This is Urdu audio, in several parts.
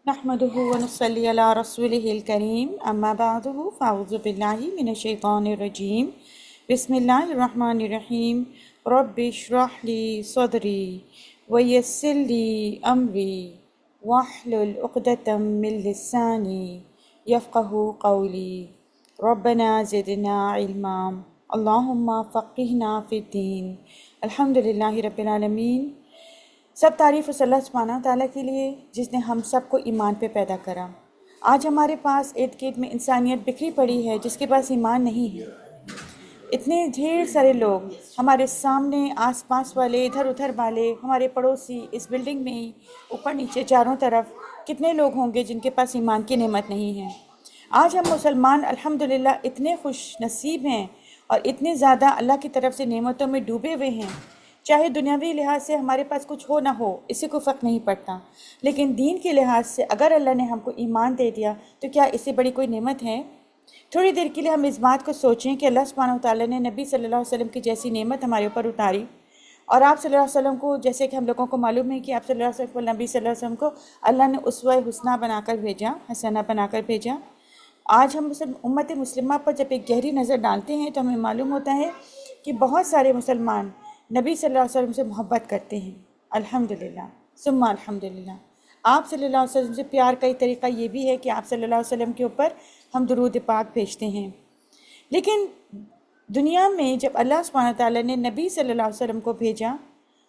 نحمده ونصلي على رسوله الكريم اما بعد فاعوذ بالله من الشيطان الرجيم بسم الله الرحمن الرحيم رب اشرح لي صدري ويسر لي امري واحلل عقدة من لساني يفقهوا قولي ربنا زدنا علما اللهم فقهنا في الدين الحمد لله رب العالمين۔ سب تعریف اس اللہ سبحانہ تعالیٰ کے لیے جس نے ہم سب کو ایمان پہ پیدا کرا۔ آج ہمارے پاس ارد گرد میں انسانیت بکھری پڑی ہے جس کے پاس ایمان نہیں ہے۔ اتنے ڈھیر سارے لوگ ہمارے سامنے، آس پاس والے، ادھر ادھر والے، ہمارے پڑوسی، اس بلڈنگ میں ہی اوپر نیچے چاروں طرف کتنے لوگ ہوں گے جن کے پاس ایمان کی نعمت نہیں ہے۔ آج ہم مسلمان الحمدللہ اتنے خوش نصیب ہیں اور اتنے زیادہ اللہ کی طرف سے نعمتوں میں ڈوبے ہوئے ہیں، چاہے دنیاوی لحاظ سے ہمارے پاس کچھ ہو نہ ہو اس سے کوئی فرق نہیں پڑتا، لیکن دین کے لحاظ سے اگر اللہ نے ہم کو ایمان دے دیا تو کیا اس سے بڑی کوئی نعمت ہے؟ تھوڑی دیر کے لیے ہم اس بات کو سوچیں کہ اللہ سبحانہ وتعالیٰ نے نبی صلی اللہ علیہ وسلم کی جیسی نعمت ہمارے اوپر اتاری، اور آپ صلی اللہ علیہ وسلم کو، جیسے کہ ہم لوگوں کو معلوم ہے کہ آپ صلی اللہ علیہ وسلم، نبی صلی اللہ علیہ وسلم کو اللہ نے اسوہ حسنہ بنا کر بھیجا، حسنہ بنا کر بھیجا۔ آج ہم امت مسلمہ پر جب ایک گہری نظر ڈالتے ہیں تو ہمیں معلوم ہوتا ہے کہ بہت سارے مسلمان نبی صلی اللہ علیہ وسلم سے محبت کرتے ہیں، الحمدللہ ثم الحمدللہ۔ آپ صلی اللہ علیہ وسلم سے پیار کا ایک طریقہ یہ بھی ہے کہ آپ صلی اللہ علیہ وسلم کے اوپر ہم درود پاک بھیجتے ہیں، لیکن دنیا میں جب اللہ سبحانہ تعالیٰ نے نبی صلی اللہ علیہ وسلم کو بھیجا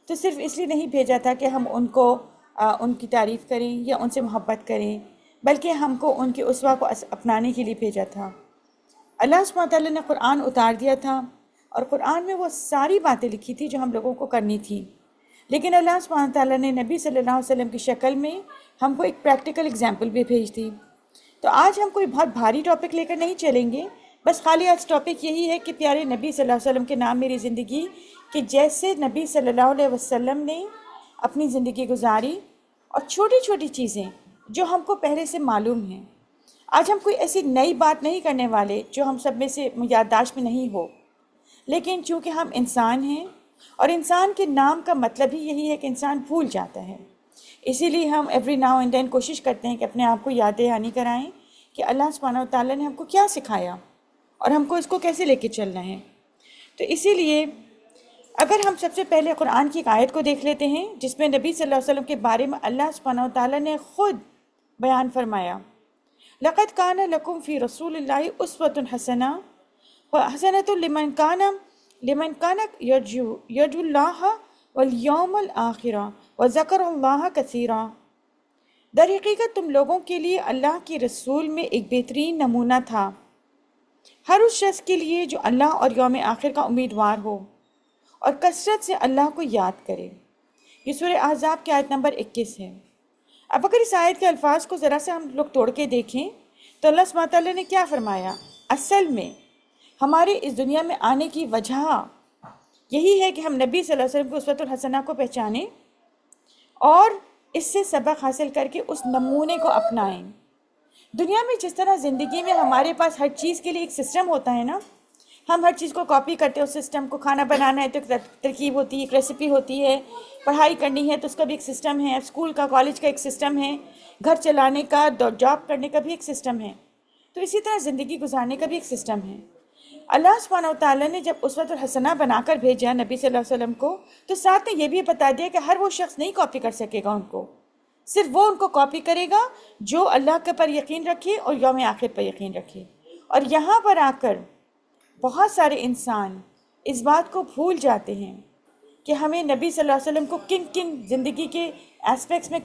تو صرف اس لیے نہیں بھیجا تھا کہ ہم ان کی تعریف کریں یا ان سے محبت کریں، بلکہ ہم کو ان کے اسوہ کو اپنانے کے لیے بھیجا تھا۔ اللہ سبحانہ تعالیٰ نے قرآن اتار دیا تھا، اور قرآن میں وہ ساری باتیں لکھی تھی جو ہم لوگوں کو کرنی تھی، لیکن اللہ سبحانہ تعالیٰ نے نبی صلی اللہ علیہ وسلم کی شکل میں ہم کو ایک پریکٹیکل اگزامپل بھی بھیج دی۔ تو آج ہم کوئی بہت بھاری ٹاپک لے کر نہیں چلیں گے، بس خالی آج ٹاپک یہی ہے کہ پیارے نبی صلی اللہ علیہ وسلم کے نام میری زندگی، کہ جیسے نبی صلی اللہ علیہ وسلم نے اپنی زندگی گزاری اور چھوٹی چھوٹی چیزیں جو ہم کو پہلے سے معلوم ہیں۔ آج ہم کوئی ایسی نئی بات نہیں کرنے والے جو ہم سب میں سے یادداشت میں نہیں ہو، لیکن چونکہ ہم انسان ہیں اور انسان کے نام کا مطلب ہی یہی ہے کہ انسان بھول جاتا ہے، اسی لیے ہم ایوری ناؤ اینڈ دین کوشش کرتے ہیں کہ اپنے آپ کو یاد دہانی کرائیں کہ اللہ سبحانہ وتعالیٰ نے ہم کو کیا سکھایا اور ہم کو اس کو کیسے لے کے چلنا ہے۔ تو اسی لیے اگر ہم سب سے پہلے قرآن کی ایک آیت کو دیکھ لیتے ہیں جس میں نبی صلی اللہ علیہ وسلم کے بارے میں اللہ سبحانہ وتعالیٰ نے خود بیان فرمایا، لَقَدْ كَانَ لَكُمْ فِي رَسُولِ اللَّهِ أُسْوَةٌ حَسَنَةٌ وَحَسَنَةٌ لِمَنْ كَانَ يَرْجُو اللَّهَ وَالْيَوْمَ الْآخِرَ وَذَكَرَ اللَّهَ كَثِيرًا۔ در حقیقت تم لوگوں کے لیے اللہ کے رسول میں ایک بہترین نمونہ تھا، ہر اس شخص کے لیے جو اللہ اور یوم آخر کا امیدوار ہو اور کثرت سے اللہ کو یاد کرے۔ یہ سورہ احزاب کی آیت نمبر 21 ہے۔ اب اگر اس آیت کے الفاظ کو ذرا سے ہم لوگ توڑ کے دیکھیں تو اللہ سبحانہ تعالیٰ نے کیا فرمایا؟ اصل میں ہمارے اس دنیا میں آنے کی وجہ یہی ہے کہ ہم نبی صلی اللہ علیہ وسلم کو اسوۃ الحسنہ کو پہچانیں اور اس سے سبق حاصل کر کے اس نمونے کو اپنائیں۔ دنیا میں جس طرح زندگی میں ہمارے پاس ہر چیز کے لیے ایک سسٹم ہوتا ہے نا، ہم ہر چیز کو کاپی کرتے ہیں اس سسٹم کو۔ کھانا بنانا ہے تو ایک ترکیب ہوتی ہے، ایک ریسیپی ہوتی ہے، پڑھائی کرنی ہے تو اس کا بھی ایک سسٹم ہے، اسکول کا، کالج کا ایک سسٹم ہے، گھر چلانے کا، جاب کرنے کا بھی ایک سسٹم ہے، تو اسی طرح زندگی گزارنے کا بھی ایک سسٹم ہے۔ اللہ سبحانہ وتعالیٰ نے جب اسوۃ الحسنہ بنا کر بھیجا نبی صلی اللہ علیہ وسلم کو تو ساتھ نے یہ بھی بتا دیا کہ ہر وہ شخص نہیں کاپی کر سکے گا ان کو، صرف وہ ان کو کاپی کرے گا جو اللہ کے پر یقین رکھے اور یوم آخر پر یقین رکھے۔ اور یہاں پر آ کر بہت سارے انسان اس بات کو بھول جاتے ہیں کہ ہمیں نبی صلی اللہ علیہ وسلم کو کن کن زندگی کے اسپیکٹس میں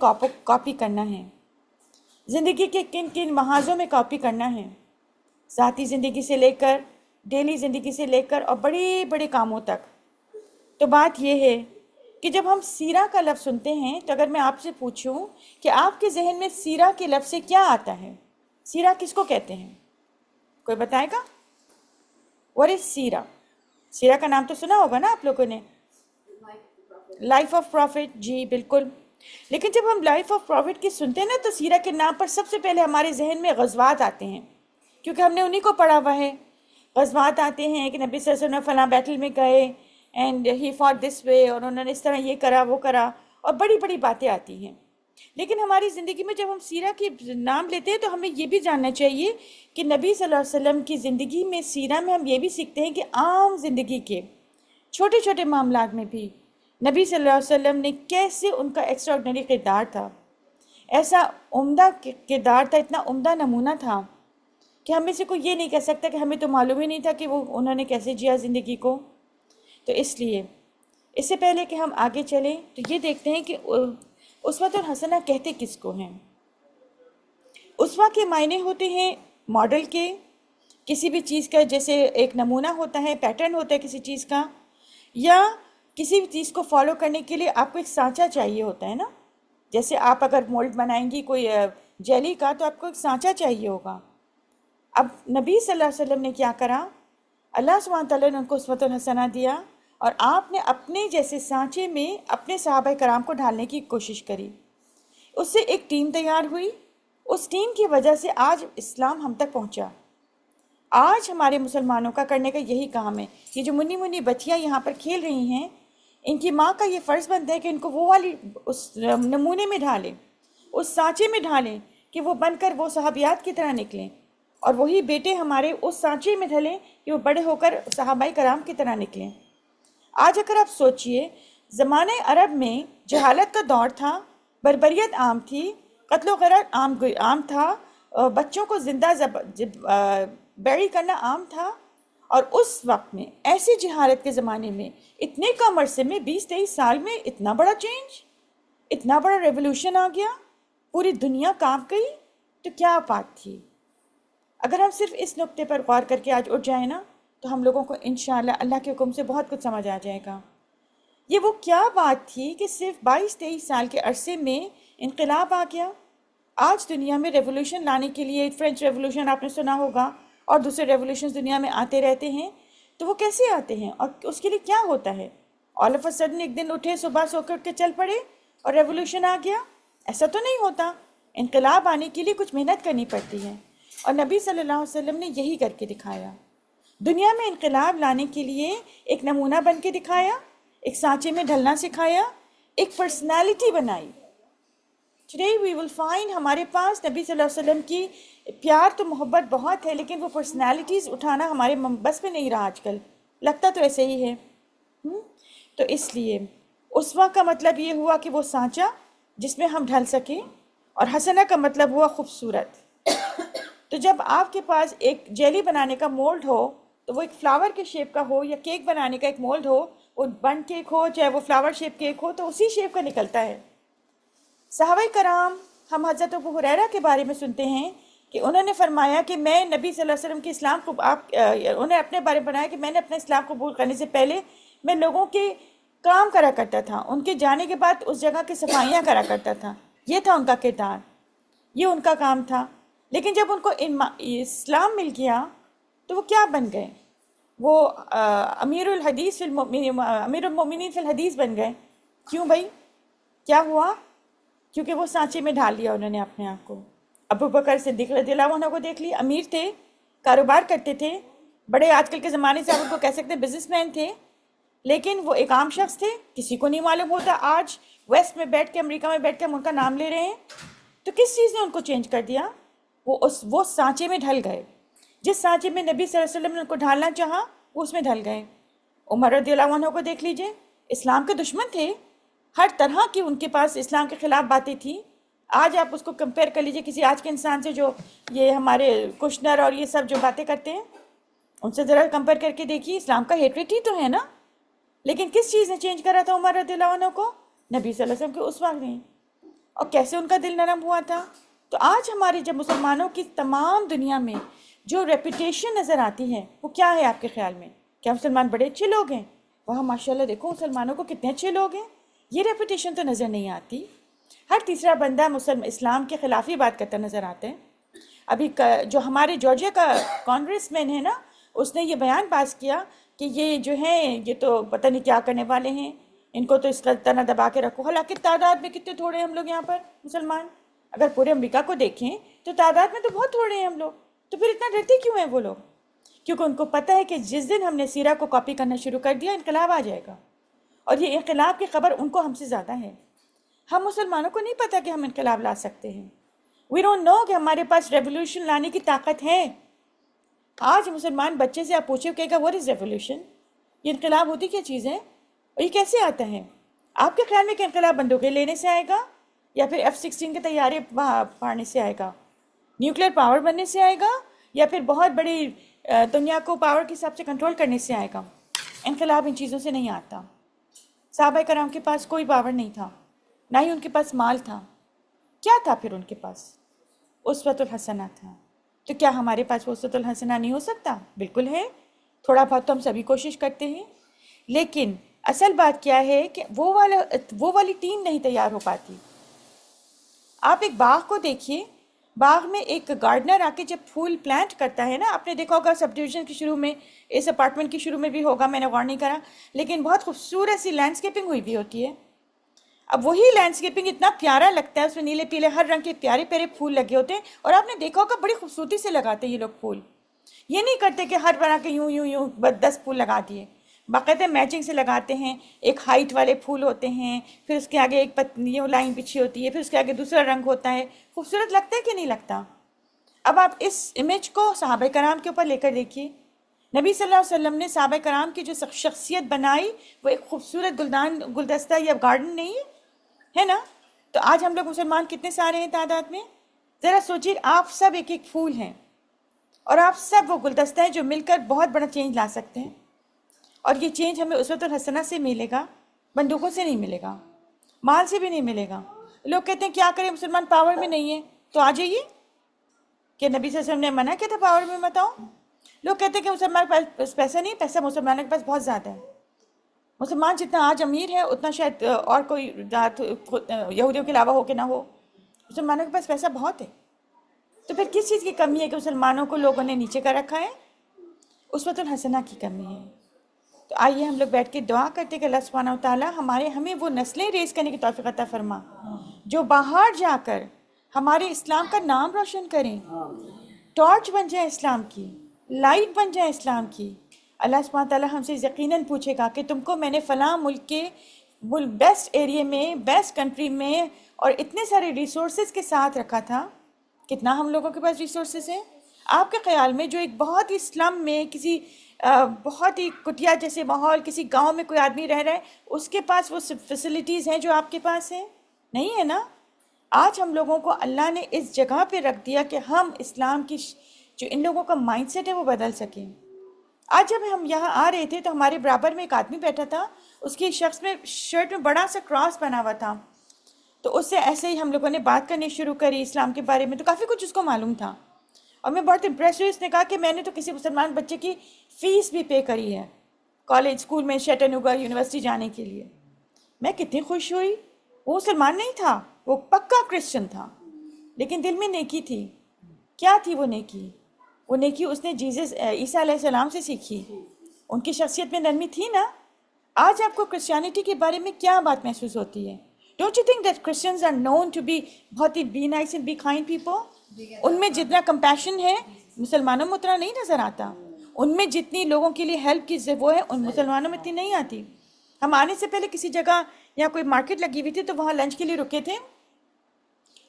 کاپی کرنا ہے، زندگی کے کن کن محاذوں میں کاپی کرنا ہے، ذاتی زندگی سے لے کر، ڈیلی زندگی سے لے کر اور بڑے بڑے کاموں تک۔ تو بات یہ ہے کہ جب ہم سیرہ کا لفظ سنتے ہیں تو اگر میں آپ سے پوچھوں کہ آپ کے ذہن میں سیرہ کے لفظ سے کیا آتا ہے، سیرہ کس کو کہتے ہیں؟ کوئی بتائے گا؟ what is سیرہ؟ سیرہ کا نام تو سنا ہوگا نا آپ لوگوں نے، لائف آف پروفٹ، جی بالکل۔ لیکن جب ہم لائف آف پروفٹ کی سنتے ہیں نا تو سیرہ کے نام پر سب سے پہلے ہمارے ذہن میں غزوات آتے ہیں، کیونکہ ہم نے انہی کو پڑھا ہوا ہے۔ غزوات آتے ہیں کہ نبی صلی اللہ علیہ وسلم فلاں بیٹل میں گئے اینڈ ہی فاٹ دس وے، اور انہوں نے اس طرح یہ کرا وہ کرا، اور بڑی بڑی باتیں آتی ہیں۔ لیکن ہماری زندگی میں جب ہم سیرہ کے نام لیتے ہیں تو ہمیں یہ بھی جاننا چاہیے کہ نبی صلی اللہ علیہ وسلم کی زندگی میں، سیرہ میں ہم یہ بھی سیکھتے ہیں کہ عام زندگی کے چھوٹے چھوٹے معاملات میں بھی نبی صلی اللہ علیہ وسلم نے کیسے، ان کا ایکسٹرا آرڈنری کردار تھا، ایسا عمدہ کردار تھا، اتنا عمدہ نمونہ تھا کہ ہم میں سے کوئی یہ نہیں کہہ سکتا کہ ہمیں تو معلوم ہی نہیں تھا کہ وہ انہوں نے کیسے جیا زندگی کو۔ تو اس لیے اس سے پہلے کہ ہم آگے چلیں تو یہ دیکھتے ہیں کہ اسوۃ الحسنہ کہتے کس کو ہیں۔ اسوہ کے معنی ہوتے ہیں ماڈل کے، کسی بھی چیز کا جیسے ایک نمونہ ہوتا ہے، پیٹرن ہوتا ہے کسی چیز کا، یا کسی بھی چیز کو فالو کرنے کے لیے آپ کو ایک سانچہ چاہیے ہوتا ہے نا۔ جیسے آپ اگر مولڈ بنائیں گی کوئی جیلی کا تو آپ کو ایک سانچہ چاہیے ہوگا۔ اب نبی صلی اللہ علیہ وسلم نے کیا کرا، اللہ سبحانہ تعالیٰ نے ان کو اسوۃ الحسنہ دیا، اور آپ نے اپنے جیسے سانچے میں اپنے صحابہ کرام کو ڈھالنے کی کوشش کری۔ اس سے ایک ٹیم تیار ہوئی، اس ٹیم کی وجہ سے آج اسلام ہم تک پہنچا۔ آج ہمارے مسلمانوں کا کرنے کا یہی کام ہے۔ یہ جو منی منی بچیاں یہاں پر کھیل رہی ہیں، ان کی ماں کا یہ فرض بنتا ہے کہ ان کو وہ والی اس نمونے میں ڈھالیں، اس سانچے میں ڈھالیں کہ وہ بن کر وہ صحابیات کی طرح نکلیں، اور وہی بیٹے ہمارے اس سانچے میں ڈھلیں کہ وہ بڑے ہو کر صحابہ کرام کی طرح نکلیں۔ آج اگر آپ سوچئے، زمانہ عرب میں جہالت کا دور تھا، بربریت عام تھی، قتل و غارت عام تھا، بچوں کو زندہ بیری کرنا عام تھا، اور اس وقت میں ایسی جہالت کے زمانے میں اتنے کم عرصے میں 20-23 سال میں اتنا بڑا چینج، اتنا بڑا ریولوشن آ گیا، پوری دنیا کانپ گئی۔ تو کیا بات تھی؟ اگر ہم صرف اس نقطے پر غور کر کے آج اٹھ جائیں نا تو ہم لوگوں کو انشاءاللہ اللہ کے حکم سے بہت کچھ سمجھ آ جائے گا۔ یہ وہ کیا بات تھی کہ صرف 22-23 سال کے عرصے میں انقلاب آ گیا۔ آج دنیا میں ریولوشن لانے کے لیے، فرینچ ریولوشن آپ نے سنا ہوگا، اور دوسرے ریولوشنز دنیا میں آتے رہتے ہیں، تو وہ کیسے آتے ہیں اور اس کے لیے کیا ہوتا ہے؟ آل آف اے سڈن ایک دن اٹھے، صبح سو کے اٹھ کے چل پڑے اور ریولوشن آ گیا؟ ایسا تو نہیں ہوتا۔ انقلاب آنے کے لیے کچھ محنت کرنی پڑتی ہے، اور نبی صلی اللہ علیہ وسلم نے یہی کر کے دکھایا۔ دنیا میں انقلاب لانے کے لیے ایک نمونہ بن کے دکھایا، ایک سانچے میں ڈھلنا سکھایا، ایک پرسنالٹی بنائی۔ ٹوڈے وی ول فائنڈ ہمارے پاس نبی صلی اللہ علیہ وسلم کی پیار تو محبت بہت ہے، لیکن وہ پرسنالٹیز اٹھانا ہمارے بس میں نہیں رہا آج کل، لگتا تو ایسے ہی ہے۔ تو اس لیے اسوہ کا مطلب یہ ہوا کہ وہ سانچہ جس میں ہم ڈھل سکیں، اور حسنہ کا مطلب ہوا خوبصورت۔ تو جب آپ کے پاس ایک جیلی بنانے کا مولڈ ہو، تو وہ ایک فلاور کے شیپ کا ہو، یا کیک بنانے کا ایک مولڈ ہو، وہ بن کیک ہو چاہے وہ فلاور شیپ کیک ہو، تو اسی شیپ کا نکلتا ہے۔ صحابہ کرام، ہم حضرت ابو ہریرہ کے بارے میں سنتے ہیں کہ انہوں نے فرمایا کہ میں نبی صلی اللہ علیہ وسلم کے اسلام کو انہیں اپنے بارے میں بنایا کہ میں نے اپنا اسلام قبول کرنے سے پہلے میں لوگوں کے کام کرا کرتا تھا، ان کے جانے کے بعد اس جگہ کی صفائیاں کرا کرتا تھا، یہ تھا ان کا کردار، یہ ان کا کام تھا۔ لیکن جب ان کو اسلام مل گیا تو وہ کیا بن گئے؟ وہ امیر المؤمنین فی الحدیث بن گئے۔ کیوں بھائی؟ کیا ہوا؟ کیونکہ وہ سانچے میں ڈال لیا انہوں نے اپنے آپ کو۔ ابو بکر صدیق رضی اللہ عنہ کو دیکھ لی، امیر تھے، کاروبار کرتے تھے، بڑے آج کل کے زمانے سے آپ ان کو کہہ سکتے ہیں بزنس مین تھے، لیکن وہ ایک عام شخص تھے، کسی کو نہیں معلوم ہوتا۔ آج ویسٹ میں بیٹھ کے، امریکہ میں بیٹھ کے ہم ان کا نام لے رہے ہیں، تو کس چیز نے ان کو چینج کر دیا؟ وہ سانچے میں ڈھل گئے، جس سانچے میں نبی صلی اللہ علیہ وسلم نے ان کو ڈھالنا چاہا وہ اس میں ڈھل گئے۔ عمر رضی اللہ عنہ کو دیکھ لیجئے، اسلام کے دشمن تھے، ہر طرح کی ان کے پاس اسلام کے خلاف باتیں تھیں۔ آج آپ اس کو کمپیئر کر لیجئے کسی آج کے انسان سے جو یہ ہمارے کشنر اور یہ سب جو باتیں کرتے ہیں، ان سے ذرا کمپیئر کر کے دیکھیے، اسلام کا ہیٹریٹ ہی تو ہے نا۔ لیکن کس چیز نے چینج کرا تھا عمر رضی اللہ عنہ کو؟ نبی صلی اللہ علیہ وسلم کے اس وقت نہیں، اور کیسے ان کا دل نرم ہوا تھا۔ تو آج ہمارے جب مسلمانوں کی تمام دنیا میں جو ریپوٹیشن نظر آتی ہے وہ کیا ہے آپ کے خیال میں؟ کیا مسلمان بڑے اچھے لوگ ہیں؟ وہاں ماشاءاللہ دیکھو مسلمانوں کو کتنے اچھے لوگ ہیں، یہ ریپوٹیشن تو نظر نہیں آتی۔ ہر تیسرا بندہ اسلام کے خلاف ہی بات کرتا نظر آتا ہے۔ ابھی جو ہمارے جارجیا کا کانگریس مین ہے نا، اس نے یہ بیان پاس کیا کہ یہ جو ہیں یہ تو پتہ نہیں کیا کرنے والے ہیں، ان کو تو اس کا طرح دبا کے رکھو۔ حالانکہ تعداد میں کتنے تھوڑے ہیں ہم لوگ یہاں پر مسلمان، اگر پورے امریکہ کو دیکھیں تو تعداد میں تو بہت تھوڑے ہیں ہم لوگ، تو پھر اتنا ڈرتے کیوں ہیں وہ لوگ؟ کیونکہ ان کو پتہ ہے کہ جس دن ہم نے سیرہ کو کاپی کرنا شروع کر دیا انقلاب آ جائے گا، اور یہ انقلاب کی خبر ان کو ہم سے زیادہ ہے۔ ہم مسلمانوں کو نہیں پتہ کہ ہم انقلاب لا سکتے ہیں. وی ڈونٹ نو کہ ہمارے پاس ریولیوشن لانے کی طاقت ہے. آج مسلمان بچے سے آپ پوچھیں کہے گا واٹ از ریولیوشن؟ یہ انقلاب ہوتی کیا چیز ہے اور یہ کیسے آتا ہے؟ آپ کے خیال میں کہ انقلاب بندوقیں لینے سے آئے گا یا پھر F-16 کے طیارے پھاڑنے سے آئے گا؟ نیوکلیر پاور بننے سے آئے گا یا پھر بہت بڑی دنیا کو پاور کے حساب سے کنٹرول کرنے سے آئے گا؟ انقلاب ان چیزوں سے نہیں آتا. صحابہ کرام کے پاس کوئی پاور نہیں تھا، نہ ہی ان کے پاس مال تھا. کیا تھا پھر ان کے پاس؟ اسوۃ الحسنہ تھا. تو کیا ہمارے پاس وہ اسوۃ الحسنہ نہیں ہو سکتا؟ بالکل ہے. تھوڑا بہت تو ہم سبھی کوشش کرتے ہیں، لیکن اصل بات کیا ہے کہ وہ والی ٹیم نہیں تیار ہو پاتی. آپ ایک باغ کو دیکھیے، باغ میں ایک گارڈنر آ کے جب پھول پلانٹ کرتا ہے نا، آپ نے دیکھا ہوگا سب ڈویژن کے شروع میں، اس اپارٹمنٹ کی شروع میں بھی ہوگا، میں نے غور نہیں کرا، لیکن بہت خوبصورت سی لینڈسکیپنگ ہوئی بھی ہوتی ہے. اب وہی لینڈسکیپنگ اتنا پیارا لگتا ہے، اس میں نیلے پیلے ہر رنگ کے پیارے پیارے پھول لگے ہوتے ہیں، اور آپ نے دیکھا ہوگا بڑی خوبصورتی سے لگاتے ہیں یہ لوگ پھول. یہ نہیں کرتے کہ ہر طرح کے یوں یوں یوں 10 پھول لگا دیے. باقاعدہ میچنگ سے لگاتے ہیں. ایک ہائٹ والے پھول ہوتے ہیں، پھر اس کے آگے ایک یہ لائن بچھی ہوتی ہے، پھر اس کے آگے دوسرا رنگ ہوتا ہے. خوبصورت لگتا ہے کہ نہیں لگتا؟ اب آپ اس امیج کو صحابہ کرام کے اوپر لے کر دیکھیے. نبی صلی اللہ علیہ وسلم نے صحابہ کرام کی جو شخصیت بنائی وہ ایک خوبصورت گلدستہ یا گارڈن نہیں ہے نا؟ تو آج ہم لوگ مسلمان کتنے سارے ہیں تعداد میں؟ ذرا سوچیے، آپ سب ایک ایک پھول ہیں، اور آپ سب وہ گلدستہ ہیں جو مل کر بہت بڑا چینج لا سکتے ہیں. اور یہ چینج ہمیں اسوۃ الحسنہ سے ملے گا، بندوقوں سے نہیں ملے گا، مال سے بھی نہیں ملے گا. لوگ کہتے ہیں کیا کریں مسلمان پاور میں نہیں ہے، تو آ جائیے. کہ نبی صلی اللہ علیہ وسلم نے منع کیا تھا پاور میں مت آؤ؟ لوگ کہتے ہیں کہ مسلمان کے پاس پیسہ نہیں، پیسہ مسلمانوں کے پاس بہت زیادہ ہے. مسلمان جتنا آج امیر ہے اتنا شاید اور کوئی ذات یہودیوں کے علاوہ ہو کہ نہ ہو. مسلمانوں کے پاس پیسہ بہت ہے. تو پھر کس چیز کی کمی ہے کہ مسلمانوں کو لوگوں نے نیچے کر رکھا ہے؟ اسوۃ الحسنہ کی کمی ہے. تو آئیے ہم لوگ بیٹھ کے دعا کرتے کہ اللہ سبحانہ و تعالیٰ ہمیں وہ نسلیں ریز کرنے کی توفیق عطا فرما جو باہر جا کر ہمارے اسلام کا نام روشن کریں، ٹارچ بن جائے اسلام کی، لائٹ بن جائے اسلام کی. اللہ سبحانہ تعالیٰ ہم سے یقیناً پوچھے گا کہ تم کو میں نے فلاں ملک کے بیسٹ ایریے میں، بیسٹ کنٹری میں اور اتنے سارے ریسورسز کے ساتھ رکھا تھا. کتنا ہم لوگوں کے پاس ریسورسز ہیں؟ آپ کے خیال میں جو ایک بہت ہی اسلم میں کسی بہت ہی کٹیا جیسے ماحول کسی گاؤں میں کوئی آدمی رہ رہا ہے، اس کے پاس وہ فیسلٹیز ہیں جو آپ کے پاس ہیں؟ نہیں ہے نا. آج ہم لوگوں کو اللہ نے اس جگہ پہ رکھ دیا کہ ہم اسلام کی جو ان لوگوں کا مائنڈ سیٹ ہے وہ بدل سکیں. آج جب ہم یہاں آ رہے تھے تو ہمارے برابر میں ایک آدمی بیٹھا تھا، اس کی شخص میں شرٹ میں بڑا سا کراس بنا ہوا تھا. تو اس سے ایسے ہی ہم لوگوں نے بات کرنی شروع کری اسلام کے بارے میں، تو کافی کچھ اس کو معلوم تھا. اور میں بہت امپریس ہوئی. اس نے کہا کہ میں نے تو کسی مسلمان بچے کی فیس بھی پے کری ہے کالج اسکول میں چیٹانوگا یونیورسٹی جانے کے لیے. میں کتنی خوش ہوئی. وہ مسلمان نہیں تھا، وہ پکا کرسچن تھا، لیکن دل میں نیکی تھی. کیا تھی وہ نیکی؟ وہ نیکی اس نے عیسیٰ علیہ السلام سے سیکھی. ان کی شخصیت میں نرمی تھی نا. آج آپ کو کرسچینٹی کے بارے میں کیا بات محسوس ہوتی ہے؟ Don't you think that Christians are known to be بہت ہی be nice and be kind people? ان میں جتنا کمپیشن ہے مسلمانوں میں اتنا نہیں نظر آتا. ان میں جتنی لوگوں کے لیے ہیلپ کی وہ ہے ان مسلمانوں میں اتنی نہیں آتی. ہم آنے سے پہلے کسی جگہ یا کوئی مارکیٹ لگی ہوئی تھی تو وہاں لنچ کے لیے رکے تھے.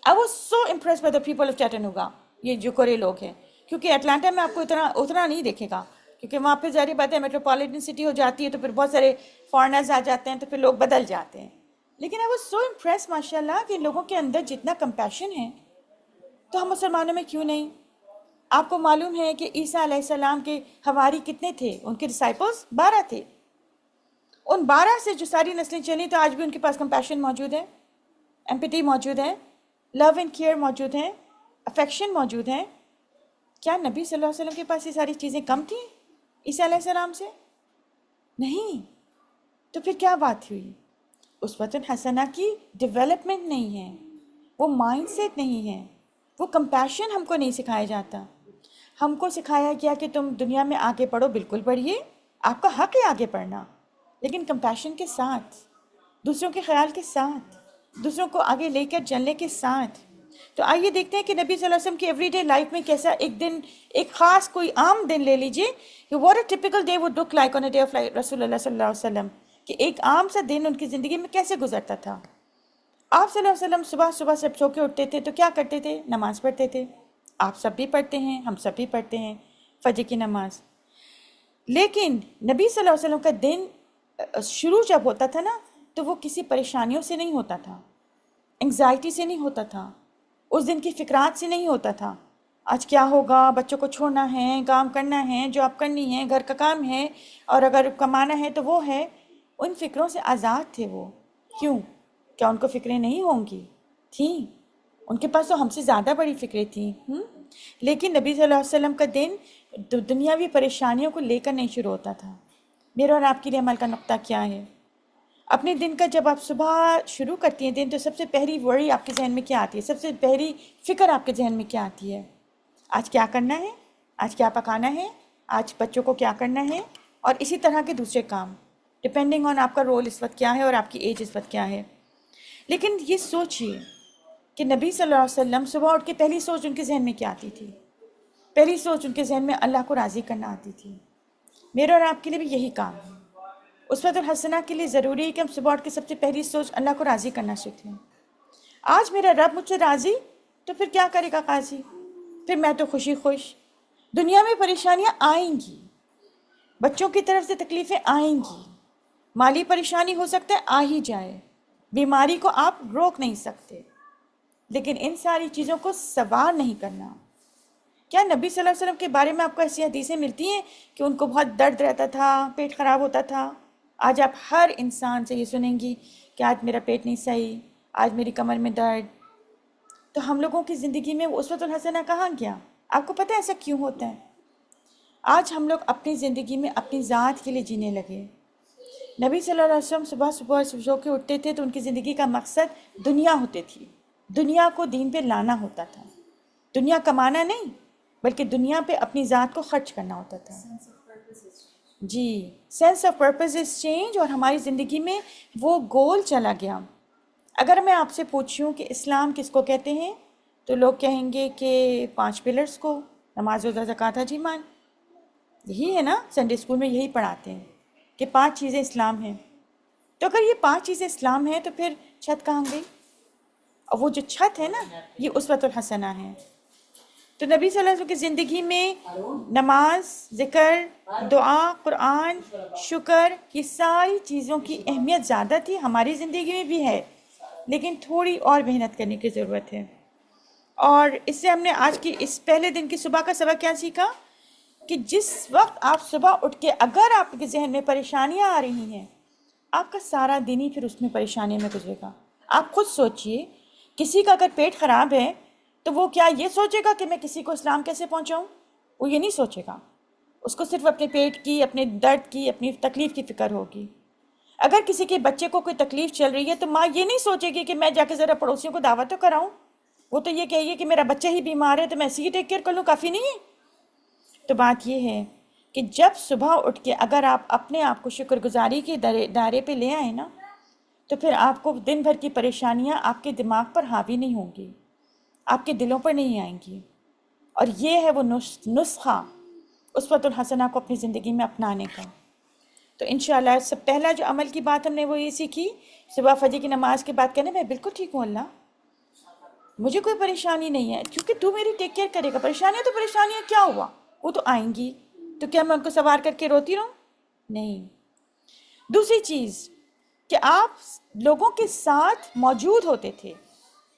I was so impressed by the people of Chattanooga. یہ جو کورے لوگ ہیں، کیونکہ اٹلانٹا میں آپ کو اتنا نہیں دیکھے گا، کیونکہ وہاں پہ ظاہر بات ہے میٹروپولیٹن سٹی ہو جاتی ہے تو پھر بہت سارے فارنرز آ جاتے ہیں تو پھر لوگ بدل جاتے ہیں. لیکن I was so impressed ماشاء اللہ کہ لوگوں کے اندر جتنا کمپیشن ہے تو ہم مسلمانوں میں کیوں نہیں؟ آپ کو معلوم ہے کہ عیسیٰ علیہ السلام کے حواری کتنے تھے؟ ان کے ڈسائپلز 12 تھے. ان 12 سے جو ساری نسلیں چلی تو آج بھی ان کے پاس کمپیشن موجود ہے، ایمپیٹی موجود ہے، لو اینڈ کیئر موجود ہے، افیکشن موجود ہے. کیا نبی صلی اللہ علیہ وسلم کے پاس یہ ساری چیزیں کم تھیں عیسیٰ علیہ السلام سے؟ نہیں. تو پھر کیا بات ہوئی؟ اسوۃ حسنہ کی ڈیولپمنٹ نہیں ہے، وہ مائنڈ سیٹ نہیں ہے، وہ کمپیشن ہم کو نہیں سکھایا جاتا. ہم کو سکھایا گیا کہ تم دنیا میں آگے پڑھو، بالکل پڑھیے، آپ کا حق ہے آگے پڑھنا، لیکن کمپیشن کے ساتھ، دوسروں کے خیال کے ساتھ، دوسروں کو آگے لے کر چلنے کے ساتھ. تو آئیے دیکھتے ہیں کہ نبی صلی اللہ علیہ وسلم کی ایوری ڈے لائف میں کیسا ایک دن، ایک خاص کوئی عام دن لے لیجئے کہ what a typical day would look like on a day of رسول اللہ صلی اللہ علیہ وسلم، کہ ایک عام سا دن ان کی زندگی میں کیسے گزرتا تھا. آپ صلی اللہ علیہ وسلم صبح صبح سے سو کے اٹھتے تھے تو کیا کرتے تھے؟ نماز پڑھتے تھے. آپ سب بھی پڑھتے ہیں، ہم سب بھی پڑھتے ہیں فجر کی نماز. لیکن نبی صلی اللہ علیہ وسلم کا دن شروع جب ہوتا تھا نا تو وہ کسی پریشانیوں سے نہیں ہوتا تھا، انگزائٹی سے نہیں ہوتا تھا، اس دن کی فکرات سے نہیں ہوتا تھا. آج کیا ہوگا، بچوں کو چھوڑنا ہے، کام کرنا ہے، جاب کرنی ہے، گھر کا کام ہے، اور اگر کمانا ہے تو وہ ہے. ان فکروں سے آزاد تھے وہ. کیوں؟ کیا ان کو فکریں نہیں ہوں گی؟ تھیں. ان کے پاس تو ہم سے زیادہ بڑی فکریں تھیں. لیکن نبی صلی اللہ علیہ وسلم کا دن دنیاوی پریشانیوں کو لے کر نہیں شروع ہوتا تھا. میرا اور آپ کے لیے عمل کا نقطہ کیا ہے؟ اپنے دن کا جب آپ صبح شروع کرتی ہیں دن تو سب سے پہلی ورڈی آپ کے ذہن میں کیا آتی ہے؟ سب سے پہلی فکر آپ کے ذہن میں کیا آتی ہے؟ آج کیا کرنا ہے، آج کیا پکانا ہے، آج بچوں کو کیا کرنا ہے، اور اسی طرح کے دوسرے کام، ڈپینڈنگ آن آپ کا رول اس وقت کیا ہے اور آپ کی ایج اس وقت کیا ہے. لیکن یہ سوچئے کہ نبی صلی اللہ علیہ وسلم صبح اٹھ کے پہلی سوچ ان کے ذہن میں کیا آتی تھی؟ پہلی سوچ ان کے ذہن میں اللہ کو راضی کرنا آتی تھی. میرے اور آپ کے لیے بھی یہی کام ہے. اسوۃ الحسنہ کے لیے ضروری ہے کہ ہم صبح اٹھ کے سب سے پہلی سوچ اللہ کو راضی کرنا سیکھ لیں. آج میرا رب مجھ سے راضی تو پھر کیا کرے گا قاضی؟ پھر میں تو خوشی خوش. دنیا میں پریشانیاں آئیں گی، بچوں کی طرف سے تکلیفیں آئیں گی، مالی پریشانی ہو سکتا ہے آ ہی جائے، بیماری کو آپ روک نہیں سکتے، لیکن ان ساری چیزوں کو سوار نہیں کرنا. کیا نبی صلی اللہ علیہ وسلم کے بارے میں آپ کو ایسی حدیثیں ملتی ہیں کہ ان کو بہت درد رہتا تھا، پیٹ خراب ہوتا تھا؟ آج آپ ہر انسان سے یہ سنیں گی کہ آج میرا پیٹ نہیں صحیح، آج میری کمر میں درد. تو ہم لوگوں کی زندگی میں وہ اسوۃ الحسنہ کہاں گیا؟ آپ کو پتہ ہے ایسا کیوں ہوتا ہے؟ آج ہم لوگ اپنی زندگی میں اپنی ذات کے لیے جینے لگے. نبی صلی اللہ علیہ وسلم صبح صبح سو کے اٹھتے تھے تو ان کی زندگی کا مقصد دنیا ہوتی تھی. دنیا کو دین پہ لانا ہوتا تھا. دنیا کمانا نہیں بلکہ دنیا پہ اپنی ذات کو خرچ کرنا ہوتا تھا. جی، sense of purpose is change, اور ہماری زندگی میں وہ گول چلا گیا. اگر میں آپ سے پوچھوں کہ اسلام کس کو کہتے ہیں تو لوگ کہیں گے کہ 5 پلرز کو، نماز روزہ زکوٰۃ حج ایمان. یہی ہے نا، سنڈے اسکول میں یہی پڑھاتے ہیں کہ 5 چیزیں اسلام ہیں. تو اگر یہ 5 چیزیں اسلام ہیں تو پھر چھت کہاں گئی؟ اور وہ جو چھت ہے نا یہ اسوۃ الحسنہ ہے. تو نبی صلی اللہ علیہ وسلم کی زندگی میں نماز، ذکر، دعا، قرآن، شکر، یہ ساری چیزوں کی اہمیت زیادہ تھی. ہماری زندگی میں بھی ہے لیکن تھوڑی اور محنت کرنے کی ضرورت ہے. اور اس سے ہم نے آج کی اس پہلے دن کی صبح کا سبق کیا سیکھا کہ جس وقت آپ صبح اٹھ کے اگر آپ کے ذہن میں پریشانیاں آ رہی ہیں آپ کا سارا دن ہی پھر اس میں پریشانی میں گزرے گا. آپ خود سوچئے، کسی کا اگر پیٹ خراب ہے تو وہ کیا یہ سوچے گا کہ میں کسی کو اسلام کیسے پہنچاؤں؟ وہ یہ نہیں سوچے گا. اس کو صرف اپنے پیٹ کی، اپنے درد کی، اپنی تکلیف کی فکر ہوگی. اگر کسی کے بچے کو کوئی تکلیف چل رہی ہے تو ماں یہ نہیں سوچے گی کہ میں جا کے ذرا پڑوسیوں کو دعوت تو کراؤں. وہ تو یہ کہیے کہ میرا بچہ ہی بیمار ہے تو میں اسی کی ٹیک کیئر کر لوں، کافی نہیں ہے. تو بات یہ ہے کہ جب صبح اٹھ کے اگر آپ اپنے آپ کو شکر گزاری کے دائرے پہ لے آئیں نا تو پھر آپ کو دن بھر کی پریشانیاں آپ کے دماغ پر حاوی نہیں ہوں گی، آپ کے دلوں پر نہیں آئیں گی. اور یہ ہے وہ نسخہ اسوۃ الحسنہ کو اپنی زندگی میں اپنانے کا. تو انشاءاللہ سب پہلا جو عمل کی بات ہم نے وہ یہ سیکھی، صبح فجر کی نماز کے بعد کہنا میں بالکل ٹھیک ہوں اللہ، مجھے کوئی پریشانی نہیں ہے کیونکہ تو میری ٹیک کیئر کرے گا. پریشانیاں تو پریشانیاں کیا ہوا، وہ تو آئیں گی، تو کیا میں ان کو سوار کر کے روتی رہوں؟ نہیں. دوسری چیز کہ آپ لوگوں کے ساتھ موجود ہوتے تھے،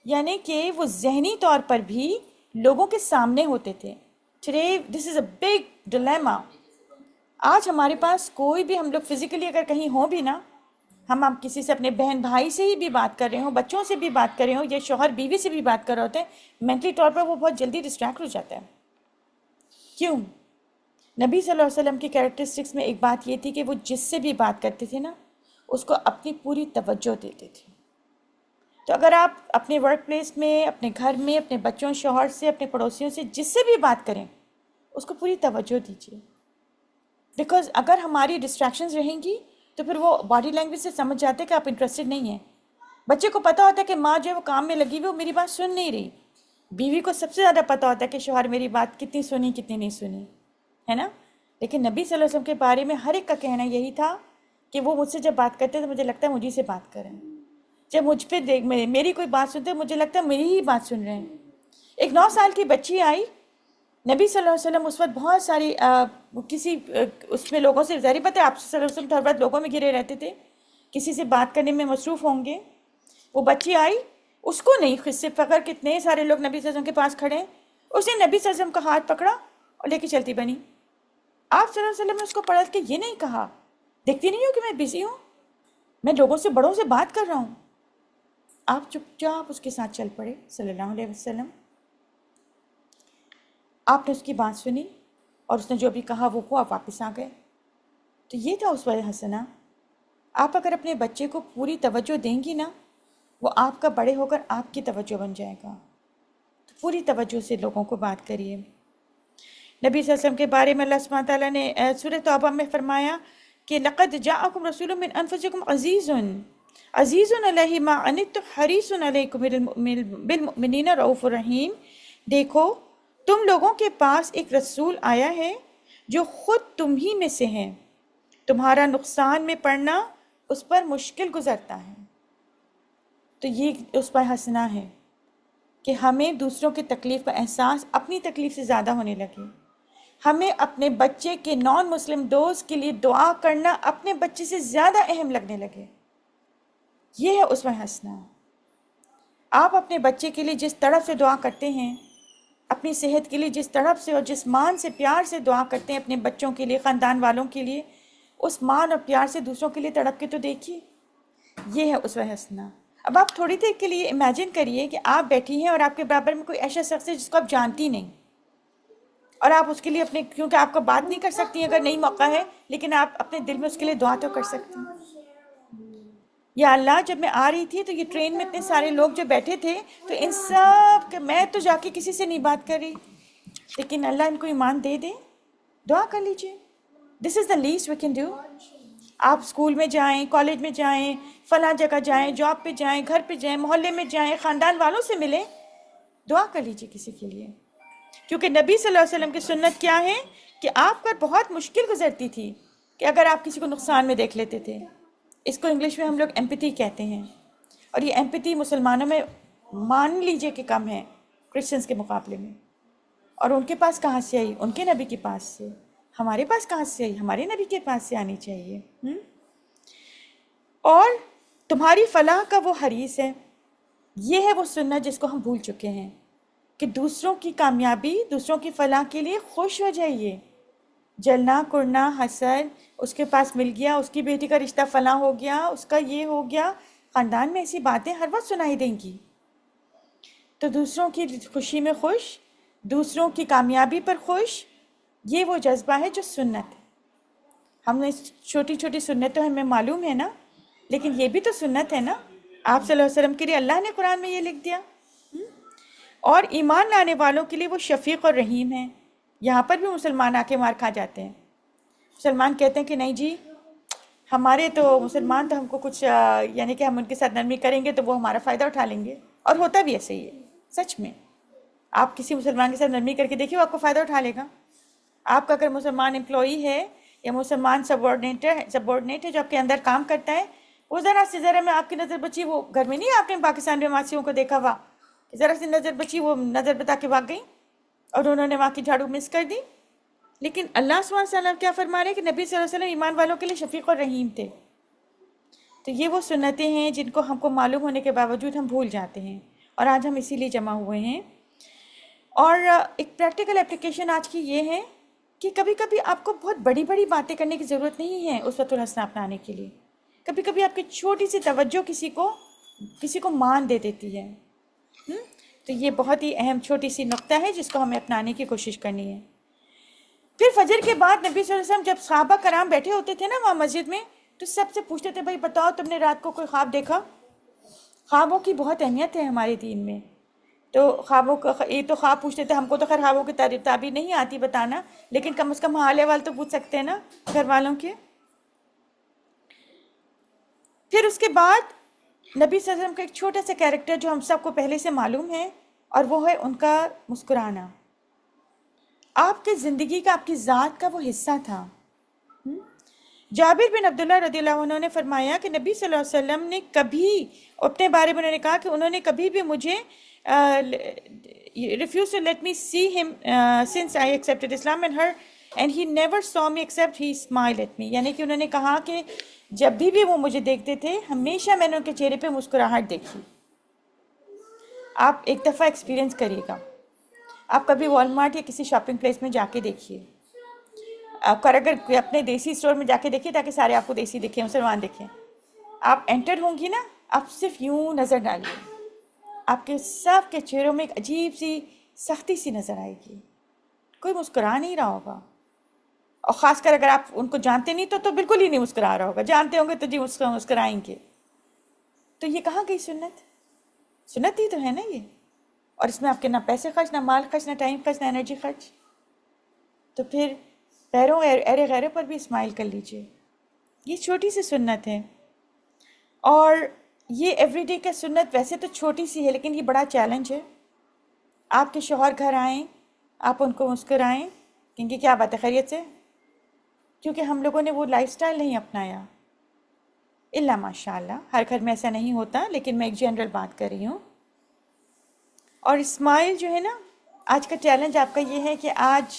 یعنی کہ وہ ذہنی طور پر بھی لوگوں کے سامنے ہوتے تھے. Today this is a big dilemma. آج ہمارے پاس کوئی بھی، ہم لوگ فزیکلی اگر کہیں ہوں بھی نا، ہم آپ کسی سے اپنے بہن بھائی سے ہی بھی بات کر رہے ہوں، بچوں سے بھی بات کر رہے ہوں، یا شوہر بیوی سے بھی بات کر رہے ہوتے ہیں، مینٹلی طور پر وہ بہت جلدی ڈسٹریکٹ ہو جاتا ہے. کیوں؟ نبی صلی اللہ علیہ وسلم کی کیریکٹرسٹکس میں ایک بات یہ تھی کہ وہ جس سے بھی بات کرتے تھے نا اس کو اپنی پوری توجہ دیتے تھے. تو اگر آپ اپنے ورک پلیس میں، اپنے گھر میں، اپنے بچوں، شوہر سے، اپنے پڑوسیوں سے، جس سے بھی بات کریں اس کو پوری توجہ دیجیے. بیکاز اگر ہماری ڈسٹریکشنز رہیں گی تو پھر وہ باڈی لینگویج سے سمجھ جاتے ہیں کہ آپ انٹرسٹڈ نہیں ہیں. بچے کو پتہ ہوتا ہے کہ ماں جو ہے وہ کام میں لگی ہوئی، وہ میری بات سن نہیں رہی. بیوی کو سب سے زیادہ پتہ ہوتا ہے کہ شوہر میری بات کتنی سنی کتنی نہیں سنی، ہے نا. لیکن نبی صلی اللہ علیہ وسلم کے بارے میں ہر ایک کا کہنا یہی تھا کہ وہ مجھ سے جب بات کرتے تو مجھے لگتا ہے مجھے سے بات کریں. جب مجھ پہ دیکھ میری کوئی بات سنتے ہیں مجھے لگتا ہے میری ہی بات سن رہے ہیں. ایک 9 سال کی بچی آئی, نبی صلی اللہ علیہ وسلم اس وقت بہت ساری اس میں لوگوں سے, ظاہر بات ہے آپ صلی اللہ علیہ وسلم ہر وقت لوگوں میں گھرے رہتے تھے, کسی سے بات کرنے میں مصروف ہوں گے. وہ بچی آئی, اس کو نہیں خصے فخر کتنے سارے لوگ نبی صلی اللہ علیہ وسلم کے پاس کھڑے ہیں, اس نے نبی صلی اللہ علیہ وسلم کا ہاتھ پکڑا اور لے کے چلتی بنی. آپ صلی اللہ علیہ وسلم نے اس کو پڑھ کے یہ نہیں کہا, دیکھتی نہیں ہو کہ میں بزی ہوں, میں لوگوں سے بڑوں سے بات کر رہا ہوں. آپ چپ چاپ اس کے ساتھ چل پڑے صلی اللہ علیہ وسلم. آپ نے اس کی بات سنی اور اس نے جو بھی کہا وہ ہوا, آپ واپس آ گئے. تو یہ تھا اسوہ حسنہ. آپ اگر اپنے بچے کو پوری توجہ دیں گی نا, وہ آپ کا بڑے ہو کر آپ کی توجہ بن جائے گا. تو پوری توجہ سے لوگوں کو بات کریے. نبی صلی اللہ علیہ وسلم کے بارے میں اللہ سبحانہ تعالیٰ نے سورہ توبہ میں فرمایا کہ لقد جاءکم رسول من انفسکم عزیز علیہ ما عنتم حریص علیکم بالمؤمنین رؤوف رحیم. دیکھو تم لوگوں کے پاس ایک رسول آیا ہے جو خود تم ہی میں سے ہے, تمہارا نقصان میں پڑنا اس پر مشکل گزرتا ہے. تو یہ اس پر ہنسنا ہے کہ ہمیں دوسروں کی تکلیف کا احساس اپنی تکلیف سے زیادہ ہونے لگے. ہمیں اپنے بچے کے نان مسلم دوست کے لیے دعا کرنا اپنے بچے سے زیادہ اہم لگنے لگے. یہ ہے اس پر ہنسنا. آپ اپنے بچے کے لیے جس طرف سے دعا کرتے ہیں, اپنی صحت کے لیے جس طرف سے اور جس مان سے پیار سے دعا کرتے ہیں اپنے بچوں کے لیے, خاندان والوں کے لیے, اس مان اور پیار سے دوسروں کے لیے تڑپ کے تو دیکھیے. یہ ہے اس پر ہنسنا. اب آپ تھوڑی دیر کے لیے امیجن کریے کہ آپ بیٹھی ہیں اور آپ کے برابر میں کوئی ایسا شخص ہے جس کو آپ جانتی نہیں, اور آپ اس کے لیے اپنے, کیونکہ آپ کو بات نہیں کر سکتی اگر نہیں موقع ہے, لیکن آپ اپنے دل میں اس کے لیے دعا تو کر سکتی ہیں. یا اللہ جب میں آ رہی تھی تو یہ ٹرین میں اتنے سارے لوگ جو بیٹھے تھے, تو ان سب کے میں تو جا کے کسی سے نہیں بات کر رہی, لیکن اللہ ان کو ایمان دے دے. دعا کر لیجئے. This is the least we can do. آپ اسکول میں جائیں, کالج میں جائیں, فلاں جگہ جائیں, جاب پہ جائیں, گھر پہ جائیں, محلے میں جائیں, خاندان والوں سے ملیں, دعا کر لیجئے کسی کے لیے. کیونکہ نبی صلی اللہ علیہ وسلم کی سنت کیا ہے کہ آپ پر بہت مشکل گزرتی تھی کہ اگر آپ کسی کو نقصان میں دیکھ لیتے تھے. اس کو انگلش میں ہم لوگ ایمپیتھی کہتے ہیں, اور یہ ایمپیتھی مسلمانوں میں مان لیجئے کہ کم ہے کرسچنس کے مقابلے میں. اور ان کے پاس کہاں سے آئی؟ ان کے نبی کے پاس سے. ہمارے پاس کہاں سے آئی؟ ہمارے نبی کے پاس سے آنی چاہیے. اور تمہاری فلاح کا وہ حریص ہے. یہ ہے وہ سنت جس کو ہم بھول چکے ہیں کہ دوسروں کی کامیابی, دوسروں کی فلاح کے لیے خوش ہو جائیے. جلنا کرنا حسد, اس کے پاس مل گیا, اس کی بیٹی کا رشتہ فلاں ہو گیا, اس کا یہ ہو گیا, خاندان میں ایسی باتیں ہر وقت سنائی دیں گی. تو دوسروں کی خوشی میں خوش, دوسروں کی کامیابی پر خوش, یہ وہ جذبہ ہے جو سنت ہے. ہم نے چھوٹی چھوٹی سنت تو ہمیں معلوم ہے نا, لیکن یہ بھی تو سنت ہے نا. آپ صلی اللہ علیہ وسلم کے لیے اللہ نے قرآن میں یہ لکھ دیا. اور ایمان لانے والوں کے لیے وہ شفیق اور رحیم ہیں. یہاں پر بھی مسلمان آ کے مار کھا جاتے ہیں. مسلمان کہتے ہیں کہ نہیں جی, ہمارے تو مسلمان تو ہم کو کچھ یعنی کہ ہم ان کے ساتھ نرمی کریں گے تو وہ ہمارا فائدہ اٹھا لیں گے. اور ہوتا بھی ایسے ہی ہے سچ میں. آپ کسی مسلمان کے ساتھ نرمی کر کے دیکھیے, وہ آپ کو فائدہ اٹھا لے گا. آپ کا اگر مسلمان امپلائی ہے یا مسلمان سبارڈینیٹ ہے جو آپ کے اندر کام کرتا ہے, وہ ذرا سے ذرا میں آپ کی نظر بچی, وہ گھر میں نہیں آپ نے پاکستان میں ماسیوں کو دیکھا ہوا, ذرا سی نظر بچی, وہ نظر بتا کے بھاگ گئی اور انہوں نے وہاں کی جھاڑو مس کر دی. لیکن اللہ سبحانہ وتعالیٰ کیا فرما رہے ہیں کہ نبی صلی اللہ علیہ وسلم ایمان والوں کے لیے شفیق اور رحیم تھے. تو یہ وہ سنتیں ہیں جن کو ہم کو معلوم ہونے کے باوجود ہم بھول جاتے ہیں, اور آج ہم اسی لیے جمع ہوئے ہیں. اور ایک پریکٹیکل اپلیکیشن آج کی یہ ہے کہ کبھی کبھی آپ کو بہت بڑی بڑی باتیں کرنے کی ضرورت نہیں ہے اسوۃ الحسنہ اپنانے کے لیے. کبھی کبھی آپ کی چھوٹی سی توجہ کسی کو مان دے دیتی ہے. تو یہ بہت ہی اہم چھوٹی سی نقطہ ہے جس کو ہمیں اپنانے کی کوشش کرنی ہے. پھر فجر کے بعد نبی صلی اللہ علیہ وسلم جب صحابہ کرام بیٹھے ہوتے تھے نا وہاں مسجد میں, تو سب سے پوچھتے تھے بھائی بتاؤ تم نے رات کو کوئی خواب دیکھا؟ خوابوں کی بہت اہمیت ہے ہمارے دین میں. تو خوابوں کا یہ تو خواب پوچھتے تھے, ہم کو تو خیر خوابوں کی تعبیر نہیں آتی بتانا, لیکن کم از کم حال احوال تو پوچھ سکتے ہیں نا گھر والوں کے. پھر اس کے بعد نبی صلی اللہ علیہ وسلم کا ایک چھوٹا سا کیریکٹر جو ہم سب کو پہلے سے معلوم ہے, اور وہ ہے ان کا مسکرانا. آپ کے زندگی کا, آپ کی ذات کا وہ حصہ تھا جابر بن عبداللہ رضی اللہ عنہ نے فرمایا کہ نبی صلی اللہ علیہ وسلم نے کبھی اپنے بارے میں انہوں نے کہا کہ انہوں نے کبھی بھی مجھے refused to let me see him since I accepted Islam and he never saw me except he smiled at me. یعنی کہ انہوں نے کہا کہ جب بھی وہ مجھے دیکھتے تھے ہمیشہ میں نے ان کے چہرے پہ مسکراہٹ دیکھی. آپ ایک دفعہ ایکسپیرینس کریے گا. آپ کبھی والمارٹ یا کسی شاپنگ پلیس میں جا کے دیکھیے. آپ اگر اپنے دیسی اسٹور میں جا کے دیکھیے تاکہ سارے آپ کو دیسی دکھیں, مسلمان دکھیں. آپ انٹر ہوں گی نا, آپ صرف یوں نظر ڈالیے, آپ کے سب کے چہروں میں ایک عجیب سی سختی سی نظر آئے گی. کوئی مسکرا نہیں رہا ہوگا, اور خاص کر اگر آپ ان کو جانتے نہیں تو بالکل ہی نہیں مسکرا رہا ہوگا. جانتے ہوں گے تو جی مسکرائیں گے. تو یہ کہاں گئی سنت؟ سنت ہی تو ہے نا یہ. اور اس میں آپ کے نہ پیسے خرچ, نہ مال خرچ, نہ ٹائم خرچ, نہ انرجی خرچ. تو پھر پیروں ایرے غیروں پر بھی اسمائل کر لیجئے. یہ چھوٹی سی سنت ہے, اور یہ ایوری ڈے کا سنت ویسے تو چھوٹی سی ہے, لیکن یہ بڑا چیلنج ہے. آپ کے شوہر گھر آئیں, آپ ان کو مسکرائیں, کیونکہ کیا بات ہے خیریت سے, کیونکہ ہم لوگوں نے وہ لائف سٹائل نہیں اپنایا. الا ماشاء اللہ ہر گھر میں ایسا نہیں ہوتا, لیکن میں ایک جنرل بات کر رہی ہوں. اور اسمائل جو ہے نا, آج کا چیلنج آپ کا یہ ہے کہ آج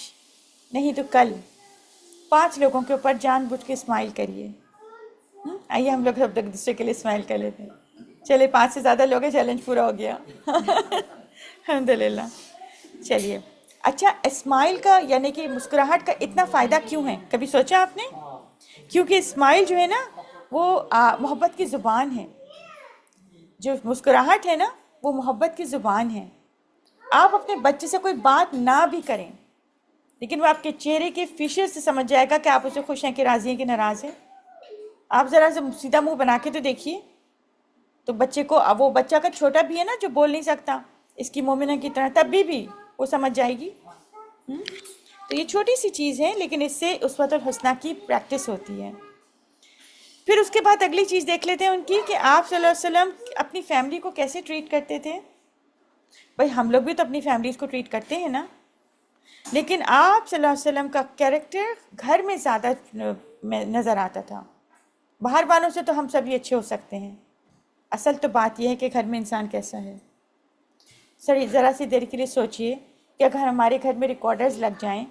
نہیں تو کل 5 لوگوں کے اوپر جان بوجھ کے اسمائل کریے. آئیے ہم لوگ سب دوسرے کے لیے اسمائل کر لیتے ہیں. چلے 5 سے زیادہ لوگ ہیں, چیلنج پورا ہو گیا. الحمدللہ. چلیے اچھا, اسمائل کا یعنی کہ مسکراہٹ کا اتنا فائدہ کیوں ہے, کبھی سوچا آپ نے؟ کیونکہ اسمائل جو ہے نا وہ محبت کی زبان ہے. جو مسکراہٹ ہے نا وہ محبت کی زبان ہے. آپ اپنے بچے سے کوئی بات نہ بھی کریں, لیکن وہ آپ کے چہرے کے فیچر سے سمجھ جائے گا کہ آپ اسے خوش ہیں کہ راضی ہیں کہ ناراض ہیں. آپ ذرا سے سیدھا منہ بنا کے تو دیکھیے, تو بچے کو, وہ بچہ اگر چھوٹا بھی ہے نا جو بول نہیں سکتا اس کی مومنہ کی طرح, تب بھی وہ سمجھ جائے گی. تو یہ چھوٹی سی چیز ہے, لیکن اس سے اسوۃ الحسنہ کی پریکٹس ہوتی ہے. پھر اس کے بعد اگلی چیز دیکھ لیتے ہیں ان کی, کہ آپ صلی اللہ علیہ وسلم اپنی فیملی کو کیسے ٹریٹ کرتے تھے. بھائی ہم لوگ بھی تو اپنی فیملیز کو ٹریٹ کرتے ہیں نا, لیکن آپ صلی اللہ علیہ وسلم کا کیریکٹر گھر میں زیادہ نظر آتا تھا. باہر والوں سے تو ہم سب اچھے ہو سکتے ہیں, اصل تو بات یہ ہے کہ گھر میں انسان کیسا ہے. ذرا سی دیر کے لیے سوچئے کہ اگر ہمارے گھر میں ریکارڈرز لگ جائیں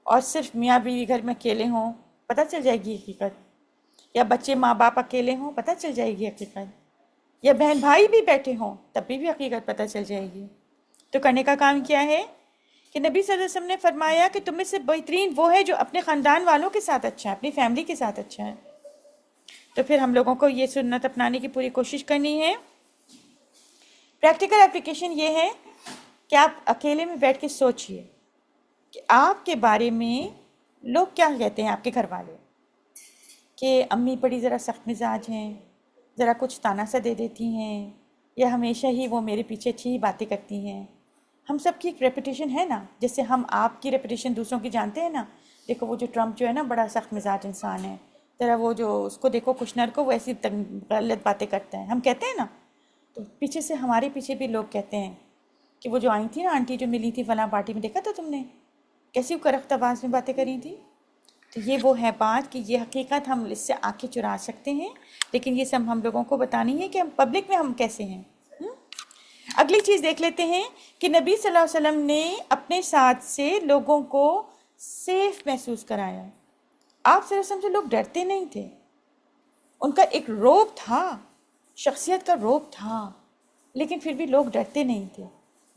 اور صرف میاں بیوی گھر میں اکیلے ہوں, پتہ چل جائے گی حقیقت. یا بچے ماں باپ اکیلے ہوں, پتہ چل جائے گی حقیقت. یا بہن بھائی بھی بیٹھے ہوں, تب بھی حقیقت پتہ چل جائے گی. تو کرنے کا کام کیا ہے کہ نبی صلی اللہ علیہ وسلم نے فرمایا کہ تم میں سے بہترین وہ ہے جو اپنے خاندان والوں کے ساتھ اچھا ہے, اپنی فیملی کے ساتھ اچھا ہے. تو پھر ہم لوگوں کو یہ سنت اپنانے کی پوری کوشش کرنی ہے. پریکٹیکل اپلیکیشن یہ ہے کہ آپ اکیلے میں بیٹھ کے سوچئے کہ آپ کے بارے میں لوگ کیا کہتے ہیں, آپ کے گھر والے, کہ امی بڑی ذرا سخت مزاج ہیں, ذرا کچھ تانا سا دے دیتی ہیں, یا ہمیشہ ہی وہ میرے پیچھے اچھی ہی باتیں کرتی ہیں. ہم سب کی ایک ریپوٹیشن ہے نا, جیسے ہم آپ کی ریپوٹیشن دوسروں کی جانتے ہیں نا. دیکھو وہ جو ٹرمپ جو ہے نا بڑا سخت مزاج انسان ہے, ذرا وہ جو اس کو دیکھو کشنر کو, وہ ایسی غلط باتیں کرتا ہے, ہم کہتے ہیں نا. تو پیچھے سے ہمارے پیچھے بھی لوگ کہتے ہیں کہ وہ جو آئی تھی نا آنٹی جو ملی تھی فلاں پارٹی میں, دیکھا تھا تم نے کیسی وہ کرخت آواز میں باتیں کری تھی. تو یہ وہ ہے بات کہ یہ حقیقت ہم اس سے آنکھیں چرا سکتے ہیں, لیکن یہ سب ہم لوگوں کو بتانی ہے کہ ہم پبلک میں ہم کیسے ہیں. اگلی چیز دیکھ لیتے ہیں کہ نبی صلی اللہ علیہ وسلم نے اپنے ساتھ سے لوگوں کو سیف محسوس کرایا. آپ صلی اللہ علیہ وسلم سے لوگ ڈرتے نہیں تھے, ان کا ایک روب تھا, شخصیت کا روب تھا, لیکن پھر بھی لوگ ڈرتے نہیں تھے.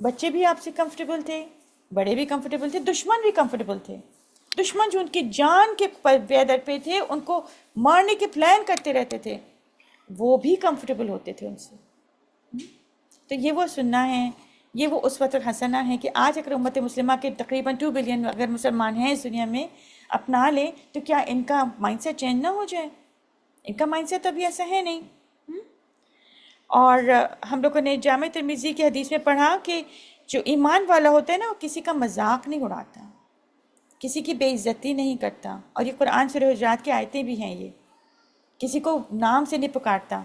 بچے بھی آپ سے کمفرٹیبل تھے, بڑے بھی کمفرٹیبل تھے, دشمن بھی کمفرٹیبل تھے. دشمن جو ان کی جان کے پیدر پہ تھے, ان کو مارنے کے پلان کرتے رہتے تھے, وہ بھی کمفرٹیبل ہوتے تھے ان سے. تو یہ وہ سننا ہے, یہ وہ اسوۃ الحسنہ ہے کہ آج اگر امت مسلمہ کے تقریباً 2 بلین اگر مسلمان ہیں اس دنیا میں اپنا لیں, تو کیا ان کا مائنڈ سیٹ چینج نہ ہو جائے؟ ان کا مائنڈ سیٹ ابھی ایسا ہے نہیں. اور ہم لوگوں نے جامع ترمذی کی حدیث میں پڑھا کہ جو ایمان والا ہوتا ہے نا, وہ کسی کا مذاق نہیں اڑاتا, کسی کی بے عزتی نہیں کرتا. اور یہ قرآن سورہ حجرات کی آیتیں بھی ہیں, یہ کسی کو نام سے نہیں پکارتا.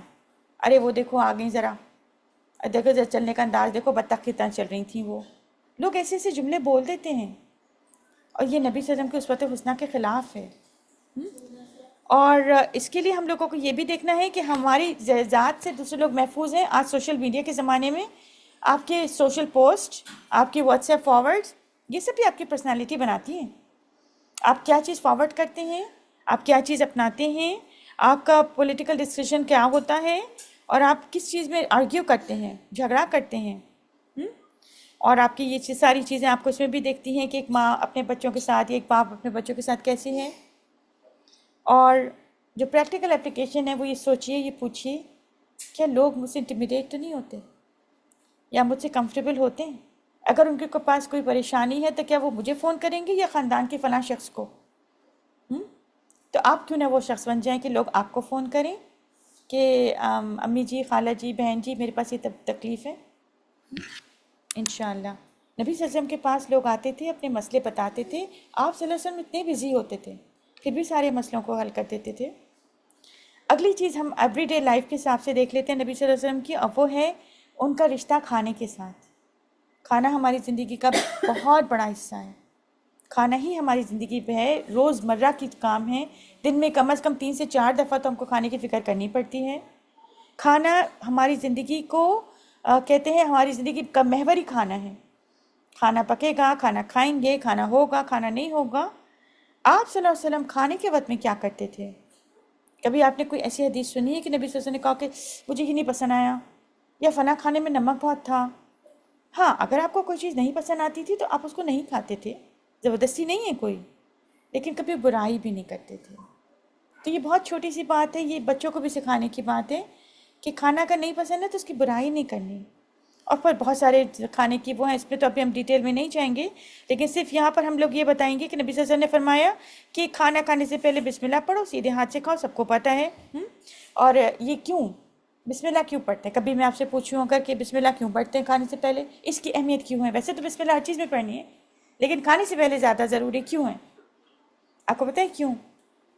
ارے وہ دیکھو آ گئی, ذرا دیکھو ذرا چلنے کا انداز دیکھو, بطخ کی طرح چل رہی تھیں وہ. لوگ ایسے ایسے جملے بول دیتے ہیں, اور یہ نبی صلی اللہ علیہ وسلم کی اسوۃ حسنہ کے خلاف ہے. اور اس کے لیے ہم لوگوں کو یہ بھی دیکھنا ہے کہ ہماری ذات سے دوسرے لوگ محفوظ ہیں. آج سوشل میڈیا کے زمانے میں آپ کے سوشل پوسٹ، آپ کی واٹس ایپ فارورڈ، یہ سب بھی آپ کی پرسنالٹی بناتی ہیں. آپ کیا چیز فارورڈ کرتے ہیں، آپ کیا چیز اپناتے ہیں، آپ کا پولیٹیکل ڈسکشن کیا ہوتا ہے، اور آپ کس چیز میں آرگیو کرتے ہیں، جھگڑا کرتے ہیں. اور آپ کی یہ ساری چیزیں آپ کو اس میں بھی دیکھتی ہیں کہ ایک ماں اپنے بچوں کے ساتھ یا ایک باپ اپنے بچوں کے ساتھ کیسے ہے. اور جو پریکٹیکل اپلیکیشن ہے وہ یہ سوچیے، یہ پوچھیے، کیا لوگ مجھ سے انٹیمیڈیٹ تو نہیں ہوتے یا مجھ سے کمفرٹیبل ہوتے ہیں؟ اگر ان کے پاس کوئی پریشانی ہے تو کیا وہ مجھے فون کریں گے یا خاندان کے فلاں شخص کو؟ تو آپ کیوں نہ وہ شخص بن جائیں کہ لوگ آپ کو فون کریں کہ امی جی، خالہ جی، بہن جی، میرے پاس یہ تکلیف ہے. انشاءاللہ نبی صلی اللہ علیہ وسلم کے پاس لوگ آتے تھے، اپنے مسئلے بتاتے تھے. آپ صلی اللہ علیہ وسلم اتنے بزی ہوتے تھے پھر بھی سارے مسئلوں کو حل کر دیتے تھے. اگلی چیز ہم ایوری ڈے لائف کے حساب سے دیکھ لیتے ہیں نبی صلی اللہ علیہ وسلم کی، اب وہ ہے ان کا رشتہ کھانے کے ساتھ. کھانا ہماری زندگی کا بہت بڑا حصہ ہے. کھانا ہی ہماری زندگی پہ ہے، روز مرہ کی کام ہے. دن میں کم از کم 3 سے 4 دفعہ تو ہم کو کھانے کی فکر کرنی پڑتی ہے. کھانا ہماری زندگی کو کہتے ہیں ہماری زندگی کا محور ہی کھانا ہے. کھانا پکے گا، کھانا کھائیں گے، کھانا ہوگا، کھانا نہیں ہوگا. آپ صلی اللہ علیہ وسلم کھانے کے وقت میں کیا کرتے تھے؟ کبھی آپ نے کوئی ایسی حدیث سنی ہے کہ نبی صلی اللہ علیہ وسلم نے کہا کہ مجھے یہ نہیں پسند آیا یا فلاں کھانے میں نمک بہت تھا؟ ہاں، اگر آپ کو کوئی چیز نہیں پسند آتی تھی تو آپ اس کو نہیں کھاتے تھے، زبردستی نہیں ہے کوئی، لیکن کبھی برائی بھی نہیں کرتے تھے. تو یہ بہت چھوٹی سی بات ہے، یہ بچوں کو بھی سکھانے کی بات ہے کہ کھانا اگر نہیں پسند ہے تو اس کی برائی نہیں کرنی. اور پھر بہت سارے کھانے کی وہ ہیں، اس پہ تو ابھی ہم ڈیٹیل میں نہیں جائیں گے، لیکن صرف یہاں پر ہم لوگ یہ بتائیں گے کہ نبی صلی اللہ علیہ وسلم نے فرمایا کہ کھانا کھانے سے پہلے بسم اللہ پڑھو، سیدھے ہاتھ سے کھاؤ، سب کو پتہ ہے. اور یہ کیوں بسم اللہ کیوں پڑھتے ہیں؟ کبھی میں آپ سے پوچھوں اگر کہ بسم اللہ کیوں پڑھتے ہیں کھانے سے پہلے، اس کی اہمیت کیوں ہے؟ ویسے تو بسم اللہ ہر چیز میں پڑھنی ہے، لیکن کھانے سے پہلے زیادہ ضروری کیوں ہے؟ آپ کو پتہ ہے کیوں؟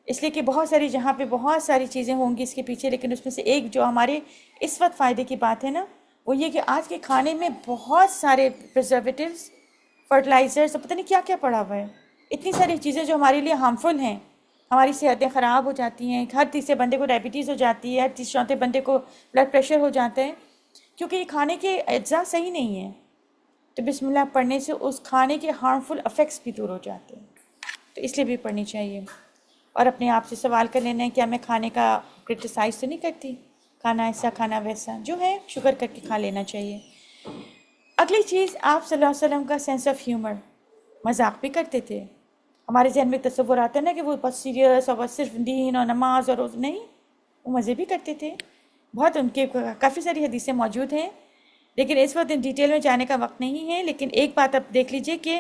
اس لیے کہ بہت ساری جہاں پہ بہت ساری چیزیں ہوں گی اس کے پیچھے، لیکن اس میں سے ایک جو ہمارے اس وقت فائدے کی بات ہے نا، وہ یہ کہ آج کے کھانے میں بہت سارے پرزرویٹیوز، فرٹیلائزرز، پتہ نہیں کیا کیا پڑا ہوا ہے. اتنی ساری چیزیں جو ہمارے لیے ہارمفل ہیں، ہماری صحتیں خراب ہو جاتی ہیں. ہر تیسرے بندے کو ڈائبٹیز ہو جاتی ہے، ہر چوتھے بندے کو بلڈ پریشر ہو جاتا ہے، کیونکہ یہ کھانے کے اجزاء صحیح نہیں ہیں. تو بسم اللہ پڑھنے سے اس کھانے کے ہارمفل افیکٹس بھی دور ہو جاتے ہیں، تو اس لیے بھی پڑھنی چاہیے. اور اپنے آپ سے سوال کر لینا ہے کیا میں کھانے کا کرٹیسائز تو نہیں کرتی، کھانا ایسا کھانا ویسا، جو ہے شکر کر کے کھا لینا چاہیے. اگلی چیز، آپ صلی اللہ علیہ وسلم کا سینس آف ہیومر، مذاق بھی کرتے تھے. ہمارے ذہن میں تصور آتا ہے نا کہ وہ بس سیریس اور بس صرف دین اور نماز اور روزہ، نہیں، وہ مزے بھی کرتے تھے. بہت ان کے کافی ساری حدیثیں موجود ہیں، لیکن اس وقت ان ڈیٹیل میں جانے کا وقت نہیں ہے. لیکن ایک بات آپ دیکھ لیجئے کہ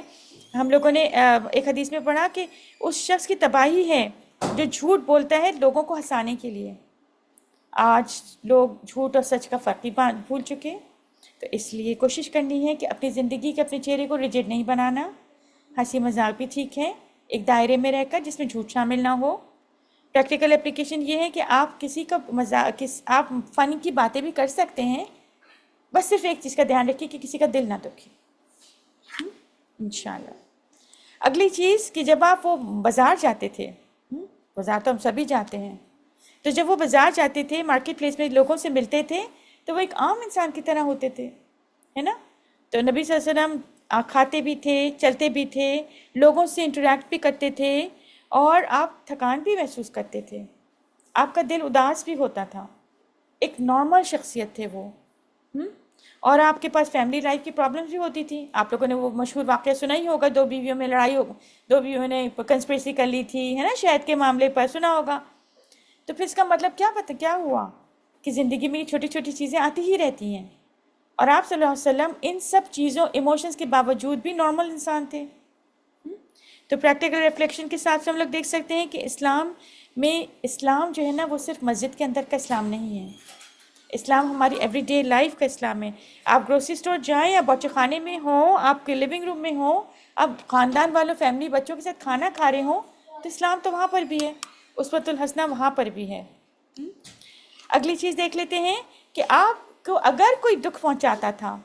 ہم لوگوں نے ایک حدیث میں پڑھا کہ اس شخص کی تباہی ہے جو جھوٹ بولتا ہے لوگوں کو ہنسانے کے لیے. آج لوگ جھوٹ اور سچ کا فرق ہی بھول چکے. تو اس لیے کوشش کرنی ہے کہ اپنی زندگی کے اپنے چہرے کو ریجڈ نہیں بنانا. ہنسی مذاق بھی ٹھیک ہے ایک دائرے میں رہ کر جس میں جھوٹ شامل نہ ہو. پریکٹیکل اپلیکیشن یہ ہے کہ آپ کسی کا آپ فن کی باتیں بھی کر سکتے ہیں، بس صرف ایک چیز کا دھیان رکھیے کہ کسی کا دل نہ دکھے، انشاءاللہ. اگلی چیز کہ جب آپ وہ بازار جاتے تھے، بازار تو ہم سبھی جاتے ہیں، تو جب وہ بازار جاتے تھے، مارکیٹ پلیس میں لوگوں سے ملتے تھے، تو وہ ایک عام انسان کی طرح ہوتے تھے، ہے نا. تو نبی صلی اللہ علیہ وسلم کھاتے بھی تھے، چلتے بھی تھے، لوگوں سے انٹریکٹ بھی کرتے تھے، اور آپ تھکان بھی محسوس کرتے تھے، آپ کا دل اداس بھی ہوتا تھا. ایک نارمل شخصیت تھے وہ. اور آپ کے پاس فیملی لائف کی پرابلمز بھی ہوتی تھی. آپ لوگوں نے وہ مشہور واقعہ سنا ہی ہوگا، 2 بیویوں میں لڑائی ہو، 2 بیویوں نے کنسپریسی کر لی تھی، ہے نا، شہد کے معاملے پر سنا ہوگا. تو پھر اس کا مطلب کیا ہوا کہ زندگی میں یہ چھوٹی چھوٹی چیزیں آتی ہی رہتی ہیں. اور آپ صلی اللہ علیہ وسلم ان سب چیزوں ایموشنز کے باوجود بھی نارمل انسان تھے. تو پریکٹیکل ریفلیکشن کے ساتھ سے ہم لوگ دیکھ سکتے ہیں کہ اسلام جو ہے نا وہ صرف مسجد کے اندر کا اسلام نہیں ہے. اسلام ہماری ایوری ڈے لائف کا اسلام ہے. آپ گروسری اسٹور جائیں، آپ باورچی خانے میں ہوں، آپ کے لیونگ روم میں ہوں، آپ خاندان والوں، فیملی، بچوں کے ساتھ کھانا کھا رہے ہوں، تو اسلام تو وہاں پر بھی ہے، اسوۃ الحسنہ وہاں پر بھی ہے. اگلی چیز دیکھ لیتے ہیں کہ آپ کو اگر کوئی دکھ پہنچاتا تھا،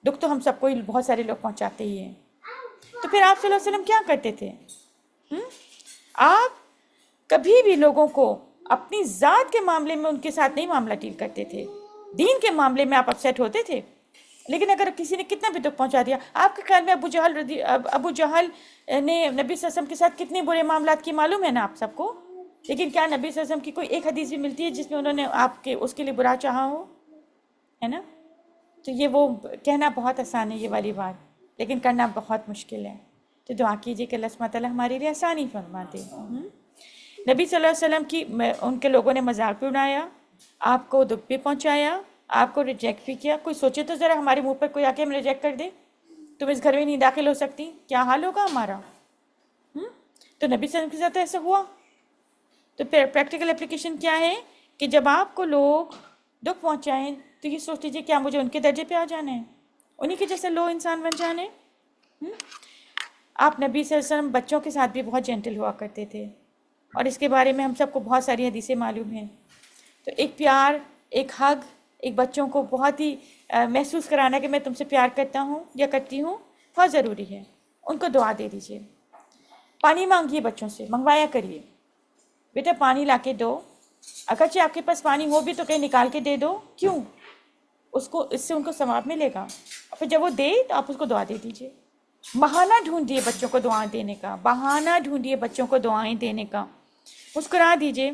دکھ تو ہم سب کو بہت سارے لوگ پہنچاتے ہی ہیں، تو پھر آپ صلی اللہ علیہ وسلم کیا کرتے تھے؟ آپ کبھی بھی لوگوں کو اپنی ذات کے معاملے میں ان کے ساتھ نہیں معاملہ ڈیل کرتے تھے. دین کے معاملے میں آپ اپسیٹ ہوتے تھے، لیکن اگر کسی نے کتنا بھی دکھ پہنچا دیا. آپ کے خیال میں ابو جہل نے نبی صلی اللہ علیہ وسلم کے ساتھ کتنے برے معاملات کی معلوم ہے نا آپ سب کو؟ لیکن کیا نبی صلی اللہ علیہ وسلم کی کوئی ایک حدیث بھی ملتی ہے جس میں انہوں نے آپ کے اس کے لیے برا چاہا ہو؟ ہے نا؟ تو یہ وہ کہنا بہت آسان ہے یہ والی بات، لیکن کرنا بہت مشکل ہے. تو دعا کیجیے کہ اللہ سبحانہ تعالیٰ ہمارے لیے آسانی فرما دے. نبی صلی اللہ علیہ وسلم کی ان کے لوگوں نے مذاق بھی اڑایا، آپ کو دکھ بھی پہنچایا، آپ کو ریجیکٹ بھی کیا. کوئی سوچے تو ذرا ہمارے منہ پر کوئی آ کے ہم ریجیکٹ کر دے، تم اس گھر میں نہیں داخل ہو سکتی، کیا حال ہوگا ہمارا؟ تو نبی صلی اللہ علیہ وسلم کے ساتھ ایسا ہوا. تو پریکٹیکل اپلیکیشن کیا ہے کہ جب آپ کو لوگ دکھ پہنچائیں تو یہ سوچ لیجیے کیا مجھے ان کے درجے پہ آ جانا ہے، انہی کے جیسے لو انسان بن جانے. آپ نبی صلی اللہ علیہ وسلم بچوں کے ساتھ بھی بہت جینٹل ہوا کرتے تھے، اور اس کے بارے میں ہم سب کو بہت ساری حدیثیں معلوم ہیں. تو ایک پیار، ایک ہگ، ایک بچوں کو بہت ہی محسوس کرانا کہ میں تم سے پیار کرتا ہوں یا کرتی ہوں، بہت ضروری ہے. ان کو دعا دے دیجیے. پانی مانگیے بچوں سے، منگوایا کریے، بیٹا پانی لا کے دو. اگرچہ آپ کے پاس پانی ہو بھی تو کہیں نکال کے دے دو. کیوں؟ اس سے ان کو ثواب ملے گا. اور پھر جب وہ دے تو آپ اس کو دعا دے دیجیے. بہانہ ڈھونڈیے بچوں کو دعائیں دینے کا، بہانہ ڈھونڈیے بچوں کو دعائیں دینے کا. مسکرا دیجیے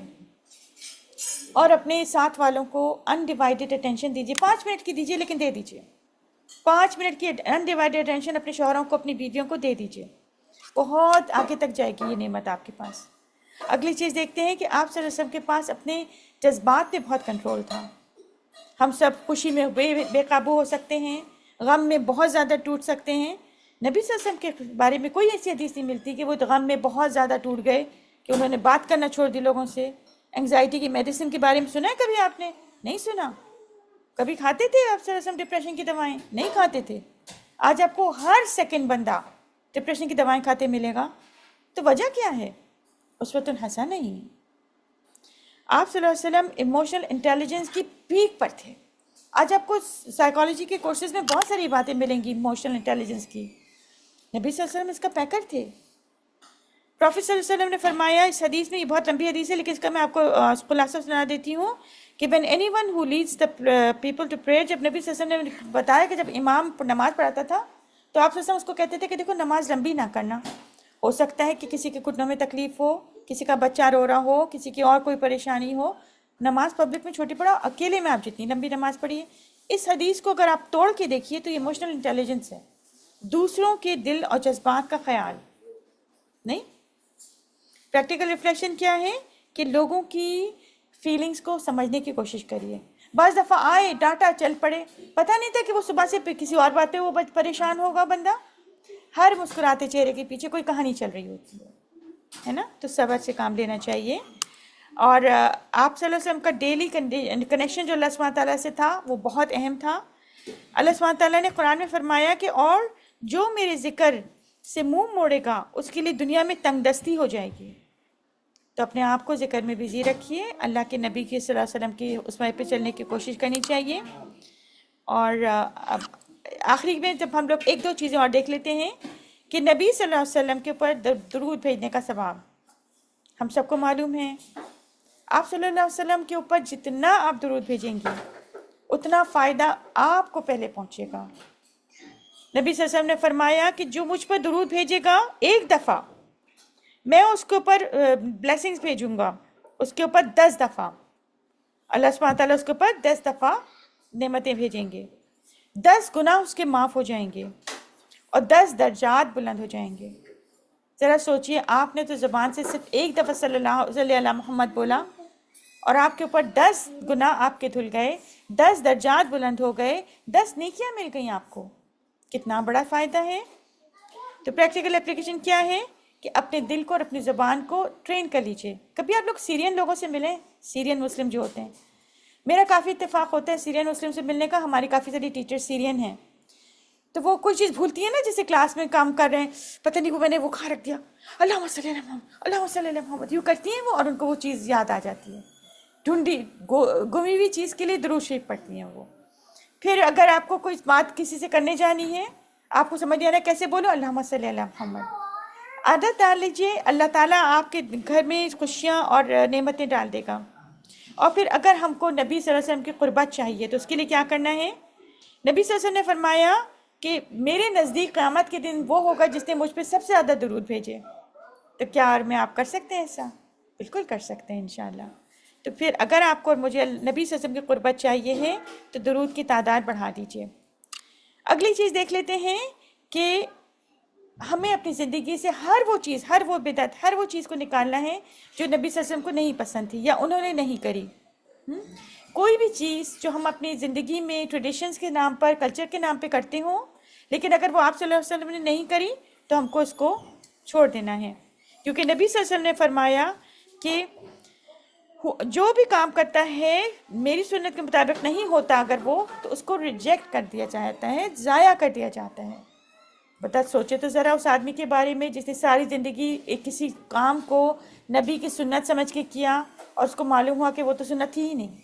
اور اپنے ساتھ والوں کو انڈیوائڈیڈ اٹینشن دیجیے. 5 منٹ کی دیجیے لیکن دے دیجیے. 5 منٹ کی انڈیوائڈیڈ اٹینشن اپنے شوہروں کو، اپنی بیویوں کو دے دیجیے. بہت آگے تک جائے گی یہ نعمت آپ کے پاس. اگلی چیز دیکھتے ہیں کہ آپ صلی اللہ علیہ وسلم کے پاس اپنے جذبات پہ بہت کنٹرول تھا. ہم سب خوشی میں بے قابو ہو سکتے ہیں، غم میں بہت زیادہ ٹوٹ سکتے ہیں. نبی صلی اللہ علیہ وسلم کے بارے میں کوئی ایسی حدیث نہیں ملتی کہ وہ غم میں بہت زیادہ ٹوٹ گئے کہ انہوں نے بات کرنا چھوڑ دی لوگوں سے. انگزائٹی کی میڈیسن کے بارے میں سنا ہے کبھی آپ نے؟ نہیں سنا. کبھی کھاتے تھے آپ صلی اللہ علیہ وسلم ڈپریشن کی دوائیں؟ نہیں کھاتے تھے. آج آپ کو ہر سیکنڈ بندہ ڈپریشن کی دوائیں کھاتے ملے گا. تو وجہ کیا ہے؟ اسوۃ حسنہ نہیں. آپ صلی اللہ علیہ وسلم ایموشنل انٹیلیجنس کی پیک پر تھے. آج آپ کو سائیکالوجی کے کورسز میں بہت ساری باتیں ملیں گی ایموشنل انٹیلیجنس کی. نبی صلی اللہ علیہ وسلم اس کا پیکر تھے. پروفیٹ صلی اللہ علیہ وسلم نے فرمایا اس حدیث میں، یہ بہت لمبی حدیث ہے لیکن اس کا میں آپ کو خلاصہ سنا دیتی ہوں کہ when anyone who leads the people to prayer، جب نبی صلی اللہ علیہ وسلم نے بتایا کہ جب امام نماز پڑھاتا تھا تو آپ صلی اللہ علیہ وسلم اس کو کہتے تھے کہ دیکھو نماز لمبی نہ کرنا. ہو سکتا ہے کہ کسی کے گھٹنوں میں تکلیف ہو، کسی کا بچہ رو رہا ہو، کسی کی اور کوئی پریشانی ہو. نماز پبلک میں چھوٹی پڑھا، اکیلے میں آپ جتنی لمبی نماز پڑھیے. اس حدیث کو اگر آپ توڑ کے دیکھیے تو یہ ایموشنل انٹیلیجنس ہے، دوسروں کے دل اور جذبات کا خیال نہیں. پریکٹیکل ریفلیکشن کیا ہے کہ لوگوں کی فیلنگز کو سمجھنے کی کوشش کریے. بعض دفعہ آئے ڈاٹا چل پڑے، پتہ نہیں تھا کہ وہ صبح سے کسی اور بات پہ وہ پریشان ہوگا بندہ. ہر مسکراتے چہرے کے پیچھے کوئی کہانی چل رہی ہوتی ہے نا. تو صبر سے کام لینا چاہیے. اور آپ صلی اللہ علیہ وسلم کا ڈیلی کنیکشن جو اللہ سبحانہ تعالیٰ سے تھا وہ بہت اہم تھا. اللہ سبحانہ تعالیٰ نے قرآن میں فرمایا کہ اور جو میرے ذکر سے منہ موڑے گا اس کے لیے دنیا میں تنگ دستی ہو جائے گی. تو اپنے آپ کو ذکر میں بزی رکھیے. اللہ کے نبی کے صلی اللہ علیہ وسلم کی اس پہ چلنے کی کوشش کرنی چاہیے. اور آخری میں جب ہم لوگ 1-2 چیزیں اور دیکھ لیتے ہیں کہ نبی صلی اللہ علیہ وسلم کے اوپر درود بھیجنے کا ثواب ہم سب کو معلوم ہے. آپ صلی اللہ علیہ وسلم کے اوپر جتنا آپ درود بھیجیں گے اتنا فائدہ آپ کو پہلے پہنچے گا. نبی صلی اللہ علیہ وسلم نے فرمایا کہ جو مجھ پر درود بھیجے گا 1 دفعہ میں اس کے اوپر بلیسنگز بھیجوں گا، اس کے اوپر 10 دفعہ اللہ سبحانہ تعالیٰ اس کے اوپر 10 دفعہ نعمتیں بھیجیں گے. 10 گناہ اس کے معاف ہو جائیں گے اور 10 درجات بلند ہو جائیں گے. ذرا سوچئے، آپ نے تو زبان سے صرف 1 دفعہ صلی اللہ علیہ محمد بولا اور آپ کے اوپر 10 گناہ آپ کے دھل گئے، 10 درجات بلند ہو گئے، 10 نیکیاں مل گئیں آپ کو. کتنا بڑا فائدہ ہے. تو پریکٹیکل اپلیکیشن کیا ہے کہ اپنے دل کو اور اپنی زبان کو ٹرین کر لیجئے. کبھی آپ لوگ سیرین لوگوں سے ملیں، سیرین مسلم جو ہوتے ہیں. میرا کافی اتفاق ہوتا ہے سیرین مسلم سے ملنے کا. ہماری کافی ساری ٹیچر سیرین ہیں. تو وہ کوئی چیز بھولتی ہے نا، جیسے کلاس میں کام کر رہے ہیں، پتہ نہیں وہ میں نے وہ کھا رکھ دیا، اللہم صلی علی محمد، اللہم صلی علی محمد، یوں کرتی ہیں وہ، اور ان کو وہ چیز یاد آ جاتی ہے. ڈھونڈی گمی ہوئی چیز کے لیے درود شریف پڑھتی ہیں وہ. پھر اگر آپ کو کوئی بات کسی سے کرنے جانی ہے، آپ کو سمجھ نہیں آ رہا ہے کیسے بولو، اللہم صلی علی محمد. عادت ڈال لیجئے، اللہ تعالیٰ آپ کے گھر میں خوشیاں اور نعمتیں ڈال دے گا۔ اور پھر اگر ہم کو نبی صلی اللہ علیہ وسلم کی قربت چاہیے تو اس کے لیے کیا کرنا ہے؟ نبی صلی اللہ علیہ وسلم نے فرمایا کہ میرے نزدیک قیامت کے دن وہ ہوگا جس نے مجھ پہ سب سے زیادہ درود بھیجے۔ تو کیا اور میں آپ کر سکتے ہیں ایسا؟ بالکل کر سکتے ہیں انشاءاللہ۔ تو پھر اگر آپ کو اور مجھے نبی صلی اللہ علیہ وسلم کی قربت چاہیے ہے تو درود کی تعداد بڑھا دیجئے۔ اگلی چیز دیکھ لیتے ہیں کہ ہمیں اپنی زندگی سے ہر وہ بدعت، ہر وہ چیز کو نکالنا ہے جو نبی صلی اللہ علیہ وسلم کو نہیں پسند تھی یا انہوں نے نہیں کری۔ کوئی بھی چیز جو ہم اپنی زندگی میں ٹریڈیشنز کے نام پر، کلچر کے نام پہ کرتے ہوں، لیکن اگر وہ آپ صلی اللہ علیہ وسلم نے نہیں کری تو ہم کو اس کو چھوڑ دینا ہے، کیونکہ نبی صلی اللہ علیہ وسلم نے فرمایا کہ جو بھی کام کرتا ہے میری سنت کے مطابق نہیں ہوتا اگر وہ، تو اس کو ریجیکٹ کر دیا جاتا ہے، ضائع کر دیا جاتا ہے۔ بتا سوچے تو ذرا اس آدمی کے بارے میں جس نے ساری زندگی ایک کسی کام کو نبی کی سنت سمجھ کے کیا اور اس کو معلوم ہوا کہ وہ تو سنت تھی ہی نہیں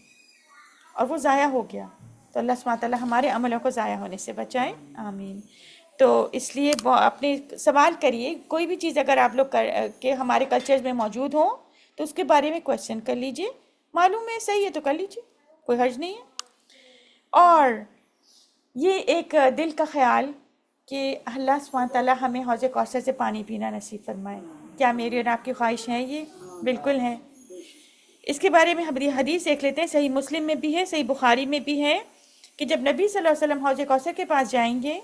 اور وہ ضائع ہو گیا۔ تو اللہ سبحانہ تعالیٰ ہمارے عملوں کو ضائع ہونے سے بچائے، آمین۔ تو اس لیے وہ اپنے سوال کریے، کوئی بھی چیز اگر آپ لوگ کہ ہمارے کلچرز میں موجود ہوں تو اس کے بارے میں کویسچن کر لیجئے، معلوم ہے صحیح ہے تو کر لیجئے، کوئی حرج نہیں ہے۔ اور یہ ایک دل کا خیال کہ اللہ سبحانہ تعالیٰ ہمیں حوض کوثر سے پانی پینا نصیب فرمائے، کیا میری اور آپ کی خواہش ہے؟ یہ بالکل ہے۔ اس کے بارے میں حدیث دیکھ لیتے ہیں، صحیح مسلم میں بھی ہے، صحیح بخاری میں بھی ہے کہ جب نبی صلی اللہ علیہ وسلم حوض کوثر کے پاس جائیں گے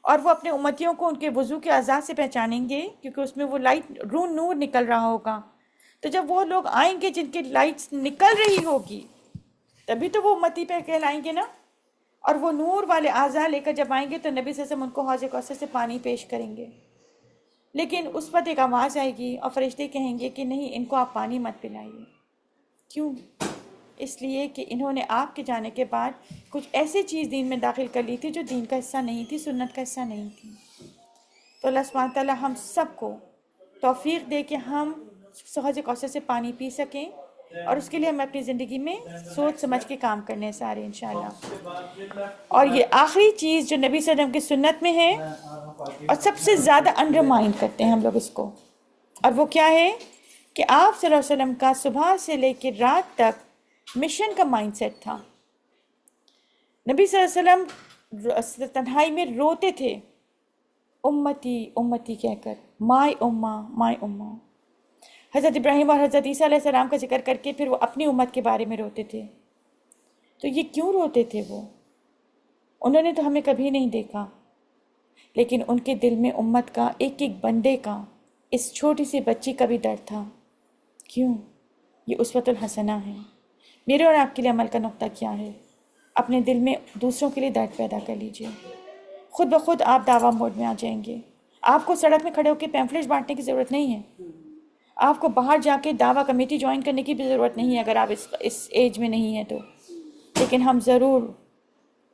اور وہ اپنے امتیوں کو ان کے وضو کے اعضاء سے پہچانیں گے، کیونکہ اس میں وہ لائٹ نور نکل رہا ہوگا، تو جب وہ لوگ آئیں گے جن کی لائٹس نکل رہی ہوگی تبھی تو وہ امتی پہ کہلائیں گے نا، اور وہ نور والے اعضاء لے کر جب آئیں گے تو نبی صلی اللہ علیہ وسلم ان کو حوض کوثر سے پانی پیش کریں گے، لیکن اس وقت ایک آواز آئے گی اور فرشتے کہیں گے کہ نہیں، ان کو آپ پانی مت پلائیے۔ کیوں؟ اس لیے کہ انہوں نے آپ کے جانے کے بعد کچھ ایسی چیز دین میں داخل کر لی تھی جو دین کا حصہ نہیں تھی، سنت کا حصہ نہیں تھی۔ تو اللہ سبحانہ تعالیٰ ہم سب کو توفیق دے کہ ہم حوض کوثر سے پانی پی سکیں، اور اس کے لیے ہمیں اپنی زندگی میں سوچ سمجھ کے کام کرنے ہیں سارے انشاءاللہ۔ اور یہ آخری چیز جو نبی صلی اللہ علیہ وسلم کی سنت میں ہے اور سب سے زیادہ انڈرمائن کرتے ہیں ہم لوگ اس کو، اور وہ کیا ہے کہ آپ صلی اللہ علیہ وسلم کا صبح سے لے کے رات تک مشن کا مائنڈ سیٹ تھا۔ نبی صلی اللہ علیہ وسلم تنہائی میں روتے تھے، امتی امتی کہہ کر، مائی امہ مائی امہ۔ حضرت ابراہیم اور حضرت عیسیٰ علیہ السلام کا ذکر کر کے پھر وہ اپنی امت کے بارے میں روتے تھے۔ تو یہ کیوں روتے تھے وہ؟ انہوں نے تو ہمیں کبھی نہیں دیکھا، لیکن ان کے دل میں امت کا، ایک ایک بندے کا، اس چھوٹی سی بچی کا بھی درد تھا۔ کیوں؟ یہ اسوۃ الحسنہ ہے۔ میرے اور آپ کے لیے عمل کا نقطہ کیا ہے؟ اپنے دل میں دوسروں کے لیے درد پیدا کر لیجئے، خود بخود آپ دعویٰ موڈ میں آ جائیں گے۔ آپ کو سڑک میں کھڑے ہو کے پیمفلیٹس بانٹنے کی ضرورت نہیں ہے، آپ کو باہر جا کے دعویٰ کمیٹی جوائن کرنے کی بھی ضرورت نہیں ہے اگر آپ اس ایج میں نہیں ہیں تو، لیکن ہم ضرور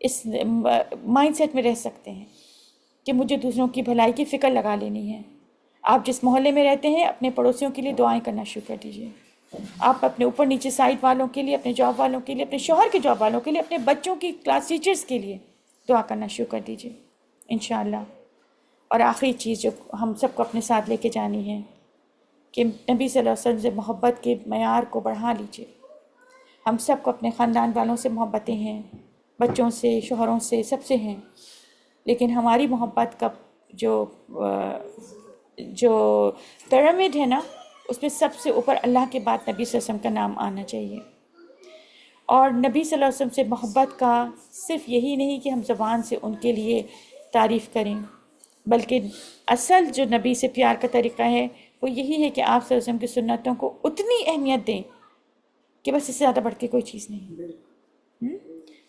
اس مائنڈ سیٹ میں رہ سکتے ہیں کہ مجھے دوسروں کی بھلائی کی فکر لگا لینی ہے۔ آپ جس محلے میں رہتے ہیں اپنے پڑوسیوں کے لیے دعائیں کرنا شروع کر دیجئے، آپ اپنے اوپر نیچے سائٹ والوں کے لیے، اپنے جاب والوں کے لیے، اپنے شوہر کے جاب والوں کے لیے، اپنے بچوں کی کلاس ٹیچرز کے لیے دعا کرنا شروع کر دیجئے انشاءاللہ۔ اور آخری چیز جو ہم سب کو اپنے ساتھ لے کے جانی ہے کہ نبی صلی اللہ علیہ وسلم سے محبت کے معیار کو بڑھا لیجئے۔ ہم سب کو اپنے خاندان والوں سے محبتیں ہیں، بچوں سے، شوہروں سے، سب سے ہیں، لیکن ہماری محبت کا جو پیرامڈ ہے نا، اس میں سب سے اوپر اللہ کے بعد نبی صلی اللہ علیہ وسلم کا نام آنا چاہیے۔ اور نبی صلی اللہ علیہ وسلم سے محبت کا صرف یہی نہیں کہ ہم زبان سے ان کے لیے تعریف کریں، بلکہ اصل جو نبی سے پیار کا طریقہ ہے وہ یہی ہے کہ آپ صلی اللہ علیہ وسلم کی سنتوں کو اتنی اہمیت دیں کہ بس اس سے زیادہ بڑھ کے کوئی چیز نہیں۔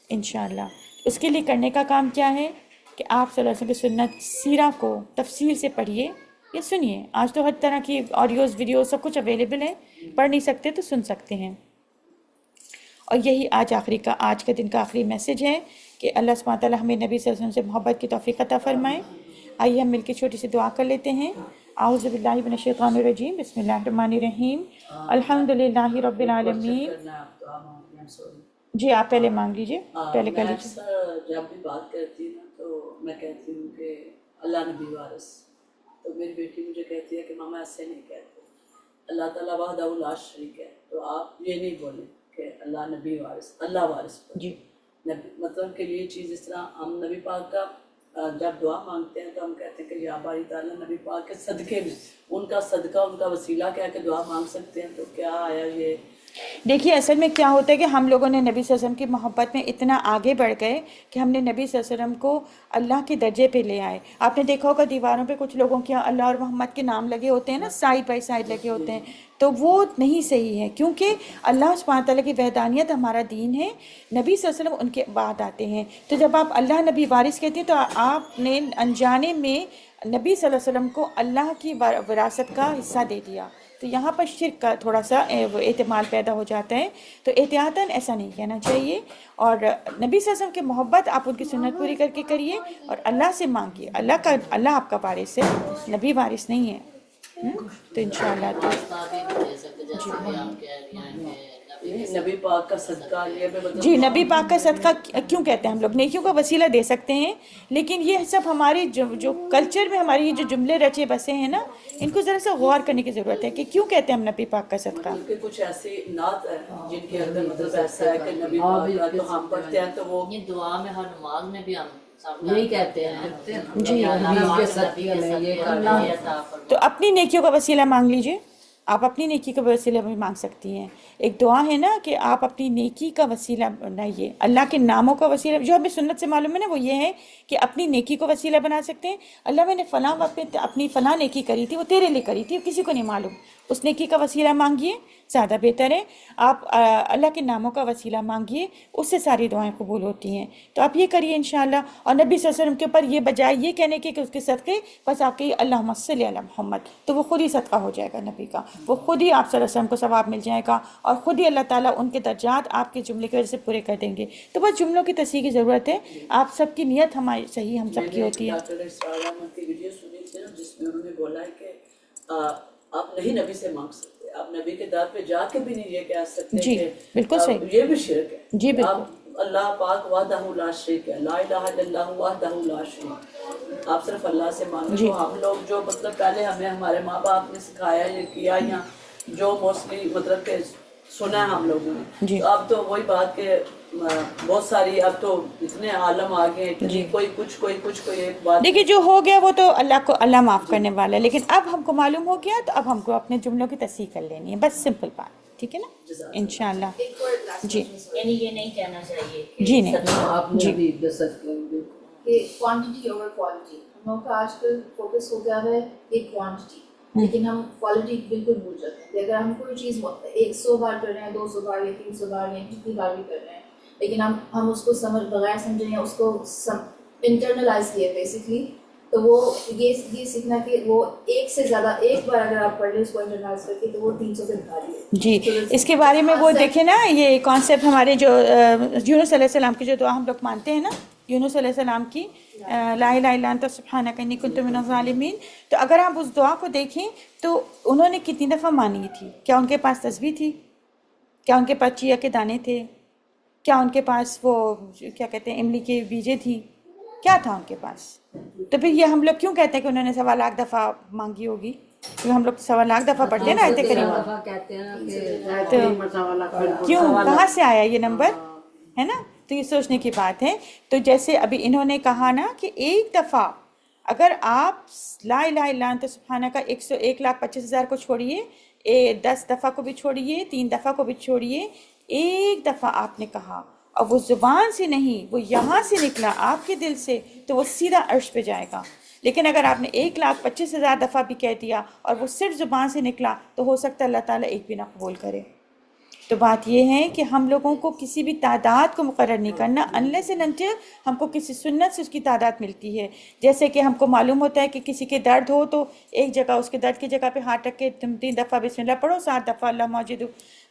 انشاءاللہ اس کے لیے کرنے کا کام کیا ہے کہ آپ صلی اللہ علیہ وسلم کی سنت سیرہ کو تفصیل سے پڑھیے یا سنیے۔ آج تو ہر طرح کی آڈیوز، ویڈیوز سب کچھ اویلیبل ہے، پڑھ نہیں سکتے تو سن سکتے ہیں۔ اور یہی آج کا دن کا آخری میسیج ہے کہ اللہ سبحانہ تعالیٰ ہمیں نبی صلی اللہ علیہ وسلم سے محبت کی توفیق عطا فرمائے۔ آئیے ہم مل کے چھوٹی سی دعا کر لیتے ہیں۔ اعوذ باللہ من الشیطان الرجیم، بسم اللہ الرحمن الرحیم، الحمد للہ رب العالمین۔ جی آپ پہلے مانگ لیجیے، پہلے کر لیجیے۔ جب بھی بات کرتی ہوں نا تو میں کہتی ہوں کہ اللہ نبی وارث، تو میری بیٹی مجھے کہتی ہے کہ ماما ایسے نہیں کہتے، اللہ تعالیٰ وحدہ لا شریک ہے، تو آپ یہ نہیں بولیں کہ اللہ نبی وارث، اللہ وارث بولیں. جی نبی مطلب کہ یہ چیز اس طرح ہم نبی پاک کا جب دعا مانگتے ہیں تو ہم کہتے ہیں کہ یا باری تعالیٰ نبی پاک کے صدقے میں ان کا صدقہ ان کا وسیلہ کہہ کے دعا مانگ سکتے ہیں. تو کیا آیا یہ؟ دیکھیے اصل میں کیا ہوتا ہے کہ ہم لوگوں نے نبی صلی اللہ علیہ وسلم کی محبت میں اتنا آگے بڑھ گئے کہ ہم نے نبی صلی اللہ علیہ وسلم کو اللہ کے درجے پہ لے آئے. آپ نے دیکھا ہوگا دیواروں پہ کچھ لوگوں کے یہاں اللہ اور محمد کے نام لگے ہوتے ہیں نا، سائڈ بائی سائڈ لگے ہوتے ہیں، تو وہ نہیں صحیح ہے، کیونکہ اللہ سبحانہ تعالیٰ کی وحدانیت ہمارا دین ہے، نبی صلی اللہ علیہ وسلم ان کے بعد آتے ہیں. تو جب آپ اللہ نبی وارث کہتے ہیں تو آپ نے انجانے میں نبی صلی اللہ علیہ وسلم کو اللہ کی وراثت کا حصہ دے دیا. تو یہاں پر شرک کا تھوڑا سا احتمال پیدا ہو جاتا ہے، تو احتیاطاً ایسا نہیں کہنا چاہیے. اور نبی صلی اللہ علیہ وسلم کی محبت آپ ان کی سنت پوری کر کے کریے اور اللہ سے مانگیے. اللہ آپ کا وارث ہے، نبی وارث نہیں ہے. تو انشاءاللہ تو نبی پاک کا صدقہ یہ بھی مطلب جی نبی پاک کا صدقہ کیوں کہتے ہیں؟ ہم لوگ نیکیوں کا وسیلہ دے سکتے ہیں، لیکن یہ سب ہمارے جو کلچر میں ہماری جو جملے رچے بسے ہیں نا، ان کو ذرا سا غور کرنے کی ضرورت ہے کہ کیوں کہتے ہیں ہم نبی پاک کا صدقہ. کہ کچھ ایسی نعت ہے جن کے اندر مطلب ایسا ہے کہ نبی پاک کا تو ہم پڑھتے ہیں تو وہ یہ دعا میں ہر نماز میں بھی ہم یہی کہتے ہیں جی اللہ تو اپنی نیکیوں کا وسیلہ مانگ لیجئے. آپ اپنی نیکی کا وسیلہ بھی مانگ سکتی ہیں. ایک دعا ہے نا کہ آپ اپنی نیکی کا وسیلہ بنائیے، اللہ کے ناموں کا وسیلہ. جو ہمیں سنت سے معلوم ہے نا وہ یہ ہے کہ اپنی نیکی کو وسیلہ بنا سکتے ہیں. اللہ میں نے فلاں وقت پہ اپنی فلاں نیکی کری تھی، وہ تیرے لیے کری تھی، کسی کو نہیں معلوم، اس نیکی کا وسیلہ مانگیے، زیادہ بہتر ہے. آپ اللہ کے ناموں کا وسیلہ مانگیے، اس سے ساری دعائیں قبول ہوتی ہیں. تو آپ یہ کریے انشاءاللہ. اور نبی صلی اللہ علیہ وسلم کے اوپر یہ بجائے یہ کہنے کے کہ اس کے صدقے، بس آپ کے اللہم صلی علی محمد، تو وہ خود ہی صدقہ ہو جائے گا نبی کا، وہ خود ہی آپ صلی اللہ علیہ وسلم کو ثواب مل جائے گا، اور خود ہی اللہ تعالیٰ ان کے درجات آپ کے جملے کی وجہ سے پورے کر دیں گے. تو بس جملوں کی تصحیح کی ضرورت ہے. آپ سب کی نیت ہماری صحیح ہم سب کی ہوتی ہے. ڈاکٹر اسرار احمد کی ویڈیو سنی تھی نا، جس میں انہوں نے بولا ہے کہ آپ نہیں نبی سے مانگ سکتے، آپ نبی کے در پہ جا کے بھی نہیں یہ کہہ سکتے جی کہ بالکل صحیح. یہ بھی شرک ہے. جی بالکل. آپ اللہ پاک وحدہ لا شریک ہے، لا الہ الا اللہ وحدہ لا شریک، آپ صرف اللہ سے مانگیں. تو ہم لوگ جو مطلب پہلے ہمیں ہمارے ماں باپ نے سکھایا یہ کیا، یا جو موسٹلی مطلب کہ سنا ہے ہم لوگوں نے، تو اب تو وہی بات کہ بہت ساری اب تو اتنے عالم آگے اتنی کوئی کچھ کوئی ایک بات. دیکھیے جو ہو گیا وہ تو اللہ معاف کرنے والا ہے، لیکن اب ہم کو معلوم ہو گیا تو اب ہم کو اپنے جملوں کی تصحیح کر لینی ہے، بس سمپل بات. ٹھیک ہے نا انشاءاللہ. جی یعنی یہ نہیں کہنا چاہیے جی نہیں جی کہ کوانٹٹی اوور کوالٹی. ہم لوگ کا آج کل فوکس ہو گیا ہے ایک کوانٹٹی، لیکن ہم کوالٹی بالکل بھول جاتے ہیں. کہ اگر ہم کوئی چیز 100 بار کر رہے ہیں، 200 بار یا 300 بار یا جتنی بار بھی کر رہے ہیں، لیکن ہم اس کو بغیر سمجھیں یا اس کو انٹرنلائز کیے بیسکلی، تو وہ یہ سیکھنا کہ وہ ایک سے زیادہ ایک بار اگر آپ پڑھ لیں اس کو انٹرنلائز کر کے تو وہ 300 سے بھاری ہے. جی اس کے بارے میں وہ دیکھیں نا، یہ کانسیپٹ ہمارے جو یونس علیہ السلام کی جو دعا ہم لوگ مانتے ہیں نا، یونس علیہ السلام کی لا الہ الا انت سبحانک انی کنت من الظالمین، تو اگر آپ اس دعا کو دیکھیں تو انہوں نے کتنی دفعہ مانی تھی. کیا ان کے پاس تسبیح تھی؟ کیا ان کے پاس چیا کے دانے تھے؟ کیا ان کے پاس وہ کیا کہتے ہیں املی کے بیجے تھی؟ کیا تھا ان کے پاس؟ تو پھر یہ ہم لوگ کیوں کہتے ہیں کہ انہوں نے 1.25 لاکھ دفعہ مانگی ہوگی؟ کیونکہ ہم لوگ 1.25 لاکھ دفعہ پڑھتے ہیں نا آیت کریمہ. تو کیوں، کہاں سے آیا یہ نمبر، ہے نا؟ تو یہ سوچنے کی بات ہے. تو جیسے ابھی انہوں نے کہا نا کہ ایک دفعہ اگر آپ لا الہ الا انت سبحانک 1,25,000 کو چھوڑیے، 10 دفعہ کو بھی چھوڑیے، 3 دفعہ کو بھی چھوڑیے، ایک دفعہ آپ نے کہا اور وہ زبان سے نہیں، وہ یہاں سے نکلا آپ کے دل سے، تو وہ سیدھا عرش پہ جائے گا. لیکن اگر آپ نے 1,25,000 دفعہ بھی کہہ دیا اور وہ صرف زبان سے نکلا تو ہو سکتا ہے اللہ تعالیٰ ایک بھی نہ قبول کرے. تو بات یہ ہے کہ ہم لوگوں کو کسی بھی تعداد کو مقرر نہیں کرنا unless and until ہم کو کسی سنت سے اس کی تعداد ملتی ہے. جیسے کہ ہم کو معلوم ہوتا ہے کہ کسی کے درد ہو تو ایک جگہ اس کے درد کی جگہ پہ ہاتھ رکھ کے تم 3 دفعہ بسم اللہ پڑھو، 7 دفعہ اللہ موجد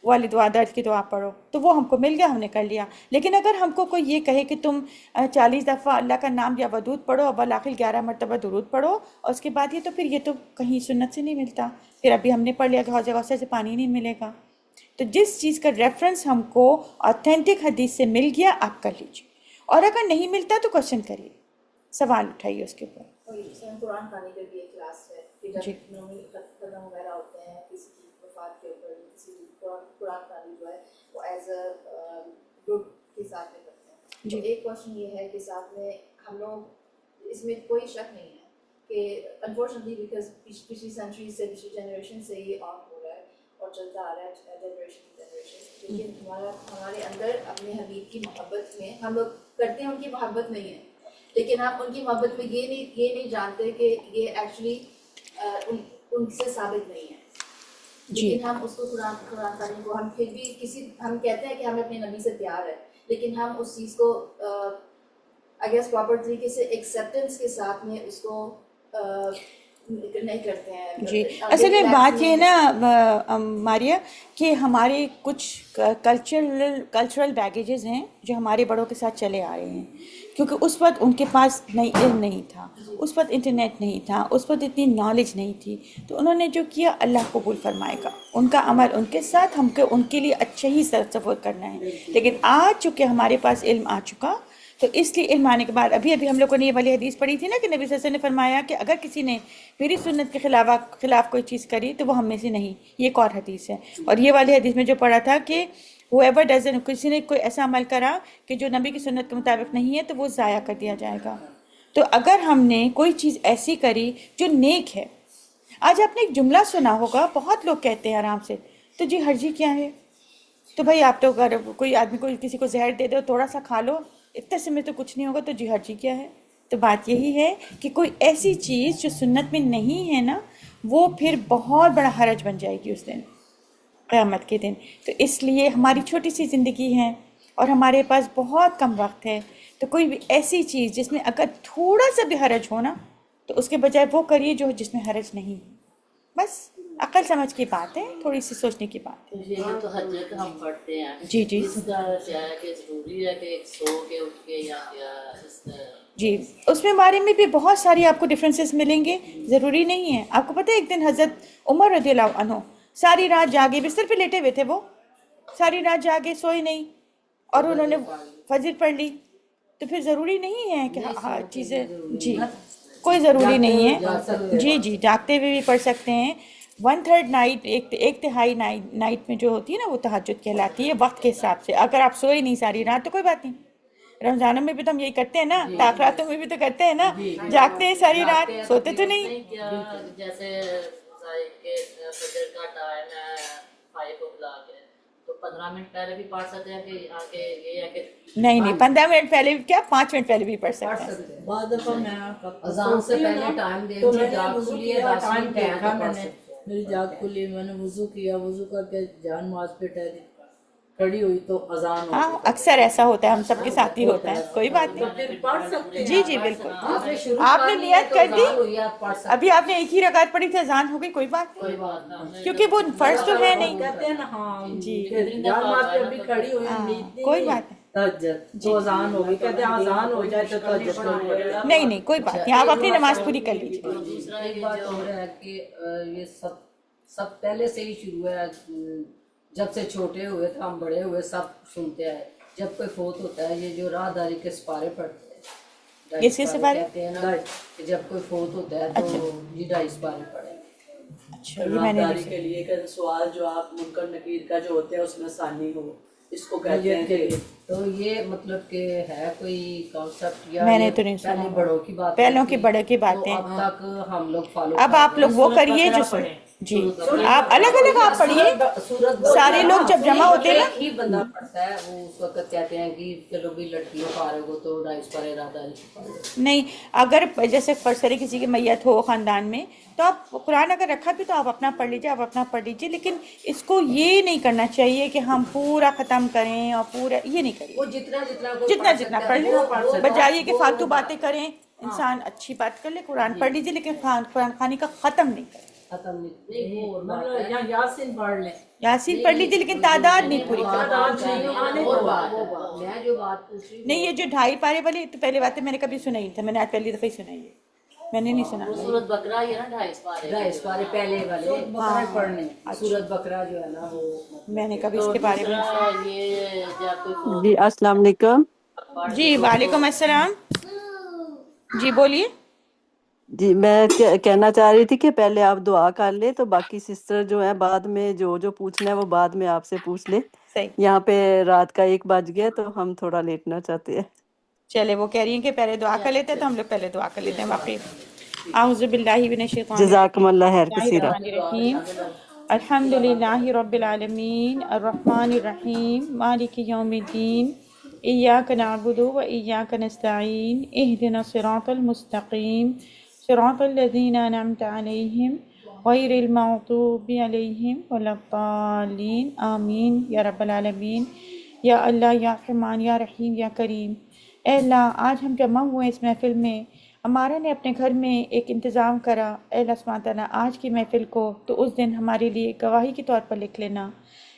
والی دعا، درد کی دعا پڑھو، تو وہ ہم کو مل گیا، ہم نے کر لیا. لیکن اگر ہم کو کوئی یہ کہے کہ تم 40 دفعہ اللہ کا نام یا ودود پڑھو اور بالآخر 11 مرتبہ درود پڑھو اور اس کے بعد یہ، تو پھر یہ تو کہیں سنت سے نہیں ملتا. پھر ابھی ہم نے پڑھ لیا کہ حوض کوثر سے پانی نہیں ملے گا. تو جس چیز کا ریفرنس ہم کو آتھینٹک حدیث سے مل گیا آپ کر لیجیے، اور اگر نہیں ملتا تو کوشچن کریے، سوال اٹھائیے اس کے اوپر. قرآن خوانی کا بھی ایک کلاس ہے کہ جب جی نومی ختم وغیرہ ہوتے ہیں کسی کی وفات کے اوپر کسی قرآن خوانی جو ہے وہ ایز اے گروپ کے ساتھ میں کرتے ہیں. جی تو ایک کوشچن یہ ہے کہ ساتھ میں ہم لوگ اس میں کوئی شک نہیں ہے کہ انفارچونیٹلی بیکاز پچھلی سینچری سے پچھلی جنریشن سے یہ آن ہو رہا ہے اور چلتا آ رہا ہے جنریشن، لیکن ہمارے اندر اپنے حبیب کی محبت میں ہم لوگ کرتے ہیں ان کی محبت نہیں ہے، لیکن ہم ان کی محبت میں یہ نہیں جانتے کہ یہ ایکچولی ان سے ثابت نہیں ہے. لیکن ہم اس کو قرآن خوانی کو ہم پھر بھی ہم کہتے ہیں کہ ہمیں اپنے نبی سے پیار ہے، لیکن ہم اس چیز کو آئی گیس پراپر طریقے سے ایکسیپٹنس کے ساتھ میں اس کو نہیں کرتے ہیں. جی اصل میں بات یہ ہے نا ماریہ کہ ہمارے کچھ کلچرل بیگیجز ہیں جو ہمارے بڑوں کے ساتھ چلے آ رہے ہیں، کیونکہ اس وقت ان کے پاس نئی علم نہیں تھا، اس وقت انٹرنیٹ نہیں تھا، اس وقت اتنی نالج نہیں تھی، تو انہوں نے جو کیا اللہ قبول فرمائے گا، ان کا عمل ان کے ساتھ ہم کو ان کے لیے اچھا ہی تصور کرنا ہے. لیکن آج چونکہ ہمارے پاس علم آ چکا تو اس لیے علم آنے کے بعد ابھی ہم لوگوں نے یہ والی حدیث پڑھی تھی نا کہ نبی صلی اللہ علیہ وسلم نے فرمایا کہ اگر کسی نے میری سنت کے خلاف کوئی چیز کری تو وہ ہم میں سے نہیں. یہ ایک اور حدیث ہے. اور یہ والی حدیث میں جو پڑھا تھا کہ whoever doesn't، کسی نے کوئی ایسا عمل کرا کہ جو نبی کی سنت کے مطابق نہیں ہے تو وہ ضائع کر دیا جائے گا. تو اگر ہم نے کوئی چیز ایسی کری جو نیک ہے، آج آپ نے ایک جملہ سنا ہوگا بہت لوگ کہتے ہیں آرام سے تو جی حرجی کیا ہے، تو بھائی آپ تو اگر کوئی آدمی کو کسی کو زہر دے دو تھوڑا سا کھا لو، اتنے سے میں تو کچھ نہیں ہوگا، تو جی حرجی کیا ہے. تو بات یہی ہے کہ کوئی ایسی چیز جو سنت میں نہیں ہے نا وہ پھر بہت بڑا حرج بن جائے گی اس دن قیامت کے دن. تو اس لیے ہماری چھوٹی سی زندگی ہے اور ہمارے پاس بہت کم وقت ہے، تو کوئی بھی ایسی چیز جس میں اگر تھوڑا سا بھی حرج ہو نا تو اس کے بجائے وہ کریے جو جس میں حرج نہیں. بس عقل سمجھ کی بات ہے، تھوڑی سی سوچنے کی بات ہے. یہ تو حجت ہم پڑھتے ہیں، جی جی اس کا کیا ہے کہ ضروری ہے کہ ایک سو کے اٹھ کے یا کیا اس جی اس میں بارے میں بھی بہت ساری آپ کو ڈفرینسز ملیں گے. ضروری نہیں ہے. آپ کو پتہ ہے ایک دن حضرت عمر رضی اللہ عنہ ساری رات جاگے، بستر پہ لیٹے ہوئے تھے، وہ ساری رات جاگے سوئے نہیں اور انہوں نے فجر پڑھ لی. تو پھر ضروری نہیں ہے کہ ہاں چیزیں، جی کوئی ضروری نہیں ہے. جی جی جاگتے ہوئے بھی پڑھ سکتے ہیں. 1/3 نائٹ، ایک تہائی نائٹ میں جو ہوتی ہے نا وہ تہجد کہلاتی ہے وقت کے حساب سے. اگر آپ سوئے نہیں ساری رات تو کوئی بات نہیں. رمضانوں میں بھی تو ہم یہی کرتے ہیں نا، تاخراتوں میں بھی تو کرتے ہیں نا، جاگتے ہیں ساری رات، سوتے تو نہیں. جیسے کہ فجر کا ٹائم ہے 5 o'clock ہے تو 15 منٹ پہلے بھی پڑھ سکتے ہیں کہ آگے یہ ہے کہ نہیں 15 منٹ پہلے بھی کیا 5 منٹ پہلے بھی پڑھ سکتے ہیں. بعض دفعہ میں اذان سے پہلے ٹائم دے تو دی میں نے جاگ وضو کھلی ہے کیا، 10 ٹائم منٹ دیکھا پہلے میں پڑھ نے، سکتے ہیں. میری جاگ کھلی، میں نے وضو کیا، وضو کر کے جان نماز پہ ٹہلی، کھڑی ہوئی تو اذان ہو ہاں گئی. اکثر ایسا ہوتا ہے، ہم سب کے ساتھ ہی ہوتا ہے، کوئی بات تو نہیں. پھر پڑھ سکتے ہیں. جی جی بالکل. آپ نے شروع آپ نے نیت کر دی، ہوئی آپ پڑھ سکتے ابھی آپ نے ایک ہی رکعت پڑھی تھی اذان ہو گئی، کوئی بات کوئی نہیں، بات نہیں، کیونکہ وہ فرض تو ہے نہیں. کہتے ہیں نا ہاں جی کہ جان نماز پہ ابھی کھڑی ہوئی، ہاں نیند کوئی بات نہیں. تہجد تو اذان ہو گئی، کہتے ہیں اذان ہو جائے تو تہجد پڑھ لے. نہیں کوئی بات نہیں، آپ اپنی نماز پوری کر لیجیے. دوسرا ایک بات اور ہے کہ یہ سب پہلے سے ہی شروع ہے، جب سے چھوٹے ہوئے تھے ہم بڑے ہوئے سب سنتے ہیں. جب کوئی فوت ہوتا ہے یہ جو راہداری کے سپارے پڑھتے ہیں، کس کے سپارے کہتے ہیں نا کہ جب کوئی فوت ہوتا ہے تو یہ 2.5 سپارے پڑھیں. اچھا یہ میں نے راہداری کے لیے کہ سوال جواب منکر نکیر کا جو ہوتے ہیں اس میں آسانی ہو، اس کو کہتے ہیں کہ تو یہ مطلب کہ ہے کوئی کانسیپٹ یا میں نے تو نہیں سنا، پہلے بڑوں کی بات، پہلوں کی بڑے کی باتیں. اب تک ہم لوگ فالو. اب آپ لوگ وہ کریے جو جی آپ الگ الگ آپ پڑھیے، سارے لوگ جب جمع ہوتے ہیں نا. ہی بندہ پڑھتا ہے وہ اس وقت کہتے ہیں کہ چلو بھی لڑکیوں فارغ ہو تو 2.5 سپارے راہداری. نہیں اگر جیسے فرسری کسی کی میت ہو خاندان میں تو آپ قرآن اگر رکھا بھی تو آپ اپنا پڑھ لیجیے، آپ اپنا پڑھ لیجیے، لیکن اس کو یہ نہیں کرنا چاہیے کہ ہم پورا ختم کریں اور پورا یہ نہیں کریے. وہ جتنا پڑھ لیں، بجائے کہ فالتو باتیں کریں. انسان اچھی بات کر لے، قرآن پڑھ لیجیے لیکن قرآن خوانی کا ختم نہیں کرے. ختم نہیں وہ مطلب یا یاسین پڑھ لیں، یاسین پڑھ لیجیے لیکن تعداد نہیں پوری کریں. میں جو بات پوچھ رہی ہوں نہیں یہ جو 2.5 پارے والی تو پہلے بات ہے میں نے کبھی سنا ہی تھا، میں نے آج پہلی دفعہ ہی سنا ہے، میں نے نہیں سنا. وہ سورت بقرہ ہی ہے نا 2.5 سپارے. 2.5 سپارے پہلے والے بقرہ پڑھنے، سورت بقرہ جو ہے نا وہ میں نے کبھی اس کے بارے میں یہ جب کوئی جی السلام علیکم. جی وعلیکم السلام. جی بولیے. جی میں کہنا چاہ رہی تھی کہ پہلے آپ دعا کر لیں تو باقی سسٹر جو ہیں بعد میں جو پوچھنا ہے وہ بعد میں آپ سے پوچھ لیں. صحیح. یہاں پہ رات کا 1 بج گیا تو ہم تھوڑا لیٹنا چاہتے ہیں. چلے وہ کہہ رہی ہیں کہ پہلے دعا کر لیتے ہیں تو ہم لوگ پہلے دعا کر لیتے ہیں. واقعی اعوذ باللہ من الشیطان جزاکم اللہ خیر الرجیم. بسم کثیرہ. اللہ الرحمن الرحیم. الحمد للہ رب العالمین الرحمن الرحیم مالک یوم الدین ایاک نعبد و ایاک نستعین اہدنا الصراط المستقیم صراط الذین انعمت علیہم غیر المغضوب علیہم ولا الضالین آمین یا رب العالمین. یا اللہ یا رحمان یا رحیم یا کریم. اے اللہ آج ہم جمع ہوئے اس محفل میں، ہمارا نے اپنے گھر میں ایک انتظام کرا. اے اللہ سبحانہ تعالیٰ آج کی محفل کو تو اس دن ہمارے لیے گواہی کے طور پر لکھ لینا.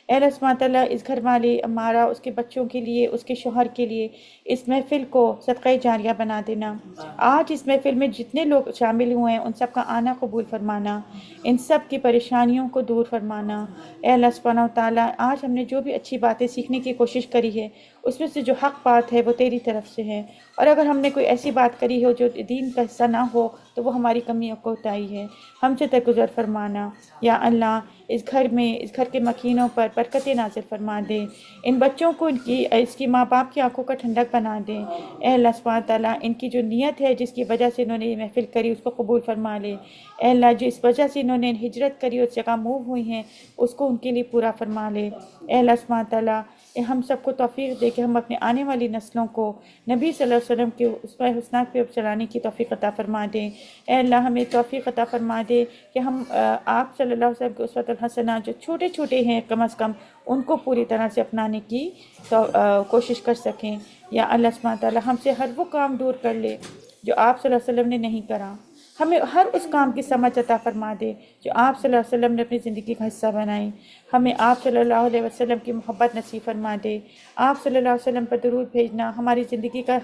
اے اللہ سبحانہ تعالیٰ اس گھر والے ہمارا، اس کے بچوں کے لیے، اس کے شوہر کے لیے اس محفل کو صدقہ جاریہ بنا دینا. آج اس محفل میں جتنے لوگ شامل ہوئے ہیں ان سب کا آنا قبول فرمانا، ان سب کی پریشانیوں کو دور فرمانا. اے اللہ سبحانہ تعالیٰ آج ہم نے جو بھی اچھی باتیں سیکھنے کی کوشش کری ہے اس میں سے جو حق بات ہے وہ تیری طرف سے ہے، اور اگر ہم نے کوئی ایسی بات کری ہو جو دین کا حصہ نہ ہو تو وہ ہماری کمی اور کوتاہی ہے، ہم سے درگزر فرمانا. یا اللہ اس گھر میں، اس گھر کے مکینوں پر برکت نازل فرما دے، ان بچوں کو اس کی ماں باپ کی آنکھوں کا ٹھنڈک بنا دے. اے اللہ سبحانہ تعالیٰ ان کی جو نیت ہے جس کی وجہ سے انہوں نے یہ محفل کری اس کو قبول فرما لے. اے اللہ جو اس وجہ سے انہوں نے ہجرت کری اس جگہ موو ہوئی ہیں اس کو ان کے لیے پورا فرما لے. اے اللہ سبحانہ تعالیٰ ہم سب کو توفیق دے کہ ہم اپنے آنے والی نسلوں کو نبی صلی اللہ علیہ وسلم کے اسوہ حسنہ پہ چلانے کی توفیق عطا فرما دے. اے اللہ ہمیں توفیق عطا فرما دے کہ ہم آپ صلی اللہ علیہ وسلم کے اسوۃ الحسنہ جو چھوٹے چھوٹے ہیں کم از کم ان کو پوری طرح سے اپنانے کی کوشش کر سکیں. یا اللہ سبحانہ تعالیٰ ہم سے ہر وہ کام دور کر لے جو آپ صلی اللہ علیہ وسلم نے نہیں کرا. ہمیں ہر اس کام کی سمجھ عطا فرما دے جو آپ صلی اللہ علیہ وسلم نے اپنی زندگی کا حصہ بنائی. ہمیں آپ صلی اللہ علیہ وسلم کی محبت نصیب فرما دے. آپ صلی اللہ علیہ وسلم پر درود بھیجنا ہماری زندگی کا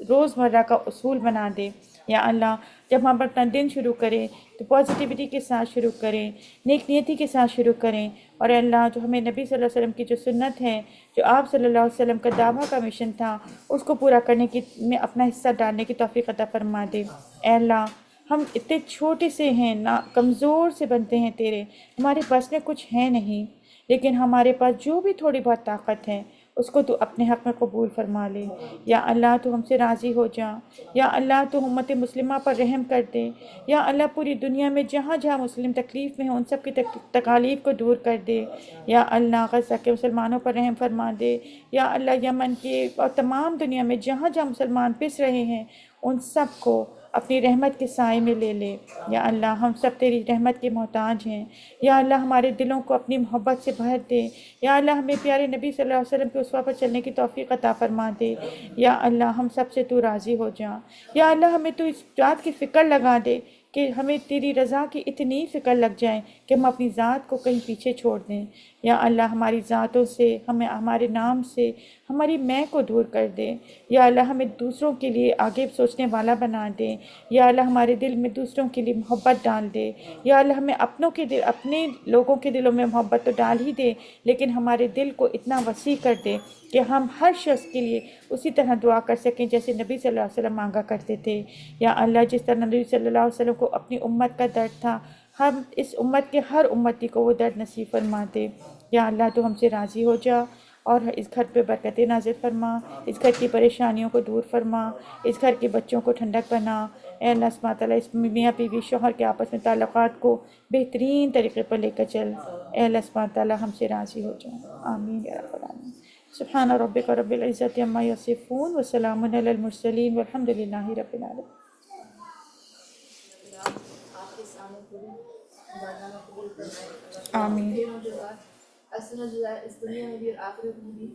روزمرہ کا اصول بنا دے. یا اللہ جب ہم اپنا دن شروع کریں تو پازیٹیوٹی کے ساتھ شروع کریں، نیک نیتی کے ساتھ شروع کریں. اور اے اللہ جو ہمیں نبی صلی اللہ علیہ وسلم کی جو سنت ہے، جو آپ صلی اللہ علیہ وسلم کا دعویٰ کا مشن تھا، اس کو پورا کرنے کی میں اپنا حصہ ڈالنے کی توفیق عطا فرما دے. اے اللہ ہم اتنے چھوٹے سے ہیں، نا کمزور سے بنتے ہیں تیرے، ہمارے پاس میں کچھ ہے نہیں، لیکن ہمارے پاس جو بھی تھوڑی بہت طاقت ہے اس کو تو اپنے حق میں قبول فرما لے. یا اللہ تو ہم سے راضی ہو جا. یا اللہ تو امت مسلمہ پر رحم کر دے. یا اللہ پوری دنیا میں جہاں جہاں مسلم تکلیف میں ہیں ان سب کی تکالیف کو دور کر دے. یا اللہ غزہ کے مسلمانوں پر رحم فرما دے. یا اللہ یمن کے اور تمام دنیا میں جہاں جہاں مسلمان پس رہے ہیں ان سب کو اپنی رحمت کے سائے میں لے لے. یا اللہ ہم سب تیری رحمت کے محتاج ہیں. یا اللہ ہمارے دلوں کو اپنی محبت سے بھر دے. یا اللہ ہمیں پیارے نبی صلی اللہ علیہ وسلم کے اسوہ پر چلنے کی توفیق عطا فرما دے. یا اللہ ہم سب سے تو راضی ہو جا. یا اللہ ہمیں تو اس بات کی فکر لگا دے کہ ہمیں تیری رضا کی اتنی فکر لگ جائے کہ ہم اپنی ذات کو کہیں پیچھے چھوڑ دیں. یا اللہ ہماری ذاتوں سے، ہمیں ہمارے نام سے ہماری میں کو دور کر دے. یا اللہ ہمیں دوسروں کے لیے آگے سوچنے والا بنا دے. یا اللہ ہمارے دل میں دوسروں کے لیے محبت ڈال دے. یا اللہ ہمیں اپنوں کے دل، اپنے لوگوں کے دلوں میں محبت تو ڈال ہی دے لیکن ہمارے دل کو اتنا وسیع کر دے کہ ہم ہر شخص کے لیے اسی طرح دعا کر سکیں جیسے نبی صلی اللہ علیہ وسلم مانگا کرتے تھے. یا اللہ جس طرح نبی صلی اللہ علیہ وسلم کو اپنی امت کا درد تھا، ہم اس امت کے ہر امتی کو وہ درد نصیب فرما دے. یا اللہ تو ہم سے راضی ہو جا اور اس گھر پہ برکتیں نازل فرما، اس گھر کی پریشانیوں کو دور فرما، اس گھر کے بچوں کو ٹھنڈک بنا. اے اللہ سبحانہ تعالیٰ اس میاں بیوی شوہر کے آپس میں تعلقات کو بہترین طریقے پر لے کر چل. اے اللہ سبحانہ تعالیٰ ہم سے راضی ہو جا. آمین یا رب العالمین. سبحان ربک رب العزت عما یصفون وسلام علی المرسلین والحمد للہ رب العالمین. آپ کے سامنے پورے بادامہ قبول کرنا ہے. آمین. حسنہ جزائے اس دنیا میں بھی اور آخرت میں بھی.